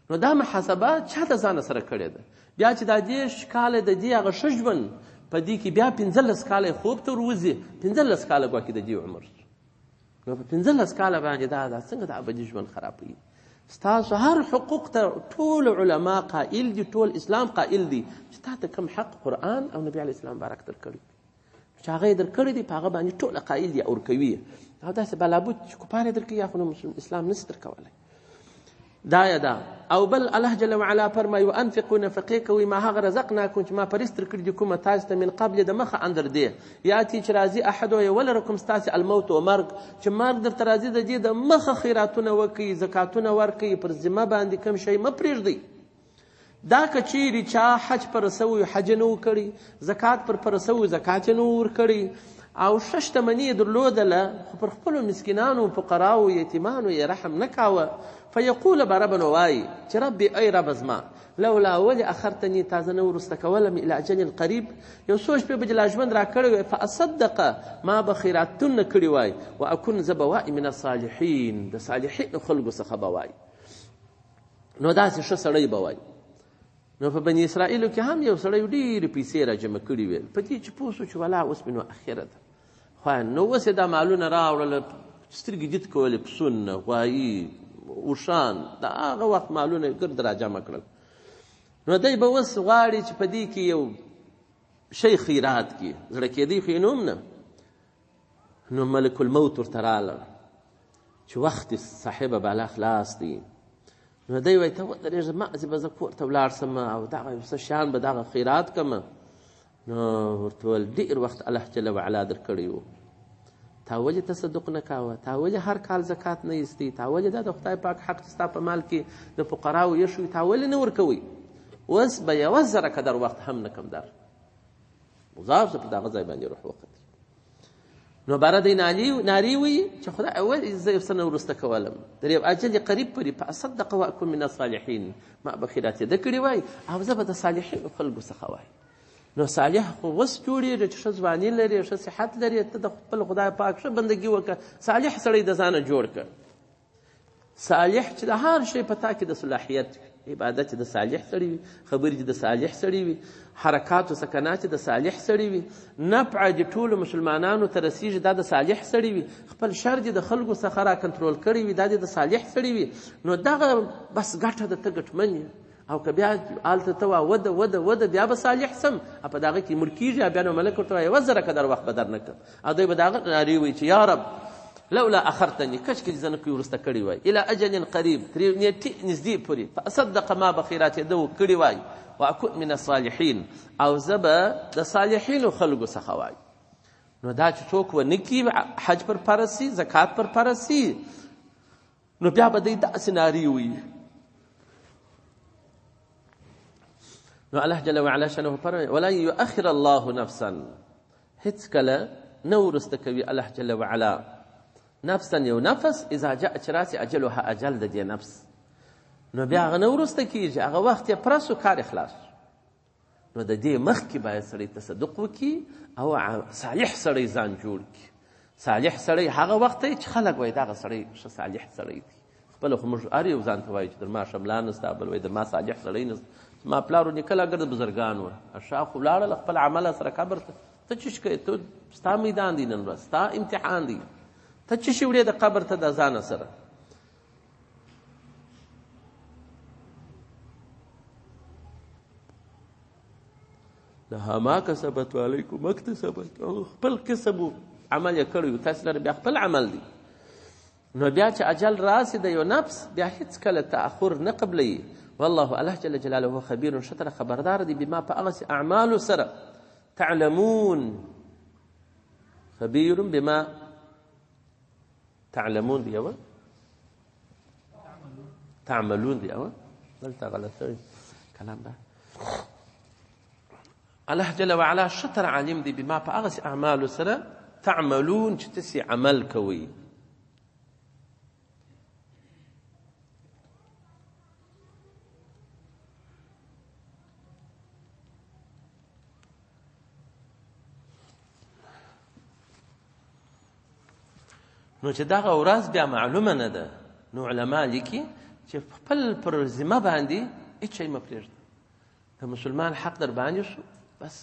نو دا محاسبه چا د ځانه سره کړې ده؟ بیا چې دا 10 کاله د دې هغه ښه ژوند په دې کې بیا 15 کاله خوب ته وروځي، 15 کاله ګواکې د دې عمر. نو په 15 کاله باندې دا څنګه د ابدي ژوند خرابوي؟ ستاسو هر حقوق ته ټول علما قائل دي، ټول اسلام قائل دي چې تا ته کوم حق قرآن او نبي علیه السلام بارک درکړي چې هغه یې درکړي دي، په هغه باندې ټول قائل دي او ورکوي. او داسې بلابود چې کفار یې درکوي یا خو نو اسلام نشي درکولی. دا یا دا. او بل الله جل وعلا فرمایي وانفقوا نفقې کوئ ما هغه رزقناکم چې ما پرېست درکړي دي کومه تاسو ته من قبل د مخه اندر دی یاتي چې راځي احد ولرکم ستاسې الموت و مرګ چې مرګ درته راځي د دې د مخه خیراتونه وکړئ، زکاتونه ورکړئ، پر ذمه باندې کوم شی مه پرېږدئ. دا که چیرې چا حج پر رسوی حج نه و کړی، زکات پر رسوی زکات نه و ورکړی، او ښه شتمني یې درلودله خو پر خپلو مسکینانو فقراو یتیمانو یې رحم نه کاوه، فیقول به رب نو وایي چې ربي ای رب زما لولا ولې اخرتني تا زه نه وروسته کولم الی اجل قریب، یو څو شپې به چې لا ژوند را کړی وی فاصدقه ما به خیراتونه کړي وای و اکن زه به وایي من الصالحین د صالحینو خلکو څخه به وایي. نو داسې ښه سړی به وایي. نو په بني اسرائیلو کې هم یو سړی ډېرې پیسې را جمع کړي وې، په دې چې پوه شو چې ولا اوس مې نو اخره ده خو نو اوس یې دا مالونه راوړله، سترګې جت کولې، پسونه، غوایي، اوښان، د هغه وخت مالونه یې ګرد را جمع کړل. نو دی به اوس غواړي چې په دې کې یو شی خیرات کړي، زړه کېدی خو یې نوم نه. نو ملک الموت ورته راغله چې وخت صاحبه بالا خلاص دی. نو دی وایي ته ودرېږه مغزې به زه کور ته ولاړ شم او دغه یو څه شیان به دغه خیرات کړم. نو ورته ویل ډېر وخت الله جل وعلا درکړی و، تا ولې تصدق نه کاوه، تا ولې هر کال زکات نه ایستی، تا ولې دا د خدای پاک حق چې ستا په مال کې د فقراو ایښوي تا ولې نه ورکوئ. اوس به یوه زره قدر وخت هم نه کم در مضاف زه په دغه ځای باندې روح وختي. نو باره دی ناري وي چې خدای اول زه یو څه نه وروسته کولم در یو اجل قریب پورې فاصدق واکن من الصالحین ما به خیرات یې ده کړي وای او زه به د صالحینو خلکو څخه وای. نو صالح خو اوس جوړېږي چې ښه ځواني لري، ښه صحت لري، ته د خپل خدای پاک ښه بندګي وکړه. صالح سړی د ځانه جوړ کړه. صالح چې د هر شی په تا کې د صلاحیت، عبادت د صالح سړی وي، خبرې د صالح سړی وي، حرکات او سکنات د صالح سړی وي، نفع د ټولو مسلمانانو ته رسیږي دا د صالح سړی وي، خپل شر د خلکو څخه را کنټرول کړی وي دا د صالح سړی وي. نو دغه بس ګټه د ته ګټمن او که بیا هلته ته وده وده وده بیا به صالح سم په دغه کې مړ کېږي. بیا نو ملک ورته وایي 1,000 قدر وخت به در نه کړم او دوی به د هغه نارې وایي چې یا رب لولا اخرتني کشکې زه نه کوې وروسته کړی وای الى اجل قریب ترې نیټې نږدې پورې فاصدق ما به خیرات یې ده کړی وای واکن من الصالحین او زه به د صالحینو خلکو څخه وای. نو دا چې څوک ونه کړي حج پر فرض سي، زکات پر فرض سي، نو بیا به دی داسې نارې وایي. نو الله جل وعلا شانه فرمایي ولن یؤخر الله نفسا، هیڅ کله نه وروسته کوي الله جل وعلا نفسا یو نفس اذا جاء چې راسي اجلها اجل د دې نفس. نو بیا هغه نه وروسته کېږي، هغه وخت یې پرس و کار خلاص. نو د دې مخکې باید سړی تصدق وکړي او صالح سړی ځان جوړ کړي. صالح سړی هغه وخت دی چې خلک وایي دغه سړی ښه صالح سړی دی. خپله خو موږ هر یو ځان ته وایي چې در ما شملا نسته، بل وایي در ما صالح سړی نسته. ما پلار و نیکه لا ګرد بزرګان وه، شا خو ولاړل خپل عمله سره قبر ته څه شي کوې؟ ته ستا میدان دی نن ورځ، ستا امتحان دی، ته څه شي وړې د قبر ته د ځانه سره؟ لها ما کسبت وعلیکم ما اکتسبت، خپل کسب عمل یې کړی، تاسو لره بیا خپل عمل دی. نو بیا چې اجل راسي د یو نفس بیا هیڅ کله تأخر نه قبلوي. والله الله جل جلاله خبیر شتره خبردار دی بما په هغه اعمالو سره تعلمون، خبیر بما تعلمون دی اول تعملون دی اول دلته غلط کلام ده. الله جل وعلا شتر عالم دی بما په هغه اعمالو سره تعملون چې تاسې عمل کوئ. نو چې دغه ورځ بیا معلومه نه ده، نو علما لیکي چې خپل پر ذمه باندې هېڅ شی مه پرېږده. د مسلمان حق در باندې شو، بس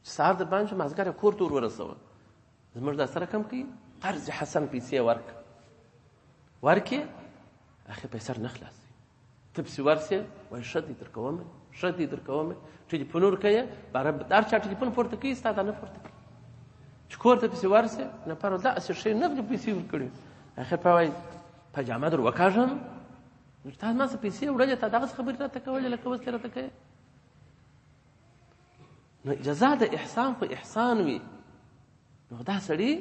سهار در باندې شو، مازدیګر یې کور ته ور ورسوه. زموږ دا سره کم کوي قرض حسن پیسې ورکړې اخر پیسې نه خلاصوي. ته پسې ورسې وایي ښه دی درکومه ښه دی درکومه ټلیفون ورکوې هر چا ټلیفون پورته کوي ستا ته نه پورته کوي چې کور ته پسې ورسې نفر داسې ښې نغدې پیسې ورکړي اخر په وایي پجامه در وکاږم نو تا ما څه پیسې وړلې تا دغسې خبرې راته کولې لکه اوس دې راته کوې نو جزا د احسان خو احسان وي نو دا سړي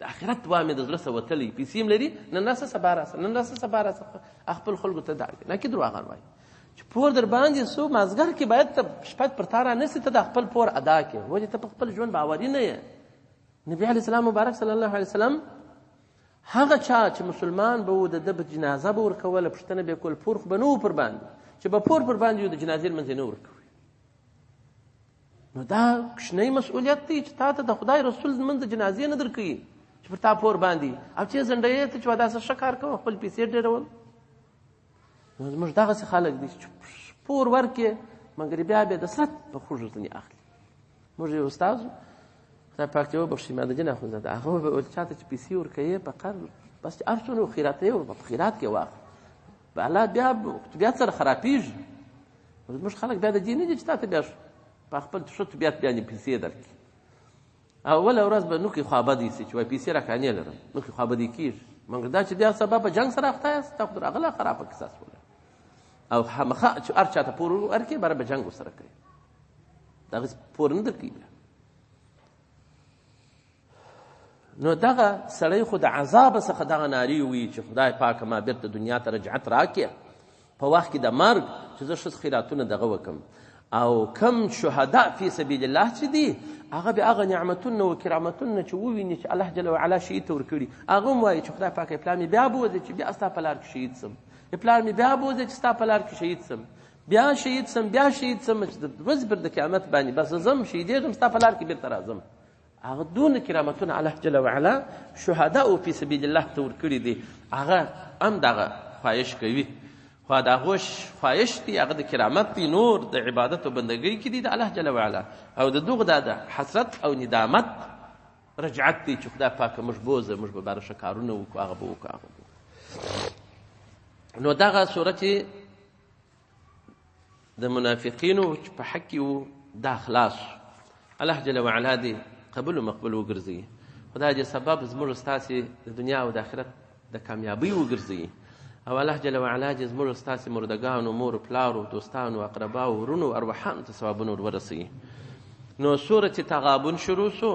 د آخرت دعا مې د زړه څه وتلی پیسې هم لري نن راسه سبا راسه نن راسه سبا راسه خپل خلکو ته دا ناکي دروغان وایي چې پور در باندې سو مازګر کې باید ته شپه پر تا رانیسي ته د خپل پور ادا کړې ولې ته په خپل ژوند باوري نه یې نبي علیه السلام مبارک صلی الله علیه وسلم هغه چا چې مسلمان به و د ده به جنازه به ورکوله پوښتنه به یې کول پور خو به نه و پر باندې چې به پور پر باندې و د جنازې لمنځ یې نه ورکوي نو دا کوچنی مسؤلیت دی چې تا ته د خدای رسول لمونځ د جنازې نه درکوي چې پر تا پور باندې او چې زنډوې ته چې داسې ښه کار کوم خپل پیسې ډېرول نو زموږ دغسې خلک دي چې پور ورکړې مګر بیا بیا د سرت په خوږ ځنې اخلي موږ یو استاد خدای پاک دې وبخښي مادجن اخوندزاده هغه به ویل چاته چې پیسې ورکوې په قرض بس چې هر څومره خیرات یې په خیرات کې واخله الله بیا سره خرابېږي زموږ خلک بیا د دې نه دي چې تا ته بیا په خپل ښه طبیعت باندې پیسې درکړي اوله ورځ به نوکې خوابدي سي چې وایي پیسې راکانې لرم نوکې خوابدي کېږي مګر دا چې بیا سبا په جنګ سره اخته یاست تا خو در هغه لا خرابه کیسه شوله او خامخا چې هر چا ته پور ورکړي بره به جنګ ورسره کوي دغسې پور نه درکوي بیا نو دغه سړی خو د عذاب څخه دغه نارې وي چې خدای پاکه ما بیرته دنیا ته رجعت راکړې په وخت کې د مرګ چې زه ښه خیراتونه دغه وکړم او کم شهدا فی سبیل الله چې دي هغه به هغه نعمتونه او کرامتونه چې وویني چې الله جل وعلا شهید ته ورکړي هغه هم وایي چې خدای پاکه پلار مې بیا بوځي چې بیا ستا په لار کې شهید سم پلار مې بیا بوځي چې ستا په لار کې شهید سم بیا شهید سم بیا شهید سم چې د ورځې پر د قیامت باندې بس زم شهیدېږم ستا په لار کې بېرته راځم هغه دون کرامتونه الله جل وعلا شهدا فی سبیل الله ته ورکړي دي هغه هم دغه خواهش کوي خو د هغو خواهش دی هغه د کرامت دی نور د عبادت او بندګۍ کې دی د الله جل وعلا او د دغه د حسرت او ندامت رجعت دی چې خدای پاکه موږ بوځه موږ به باره ښه کارونه وکړو هغه به وکړو نو دغه صورت د منافقینو چې په حق کې و دا خلاص الله جل وعلا دی قبول و مقبول وګرځوي خدای دې سبب زموږ ستاسې د دنیا او د آخرت د کامیابۍ وګرځوي او الله جل وعلا دې زموږ ستاسې مردګانو مور پلارو دوستانو اقرباو ورونو ارواحانو ته ثوابونه ور ورسوي نو سورة تغابن شروع سو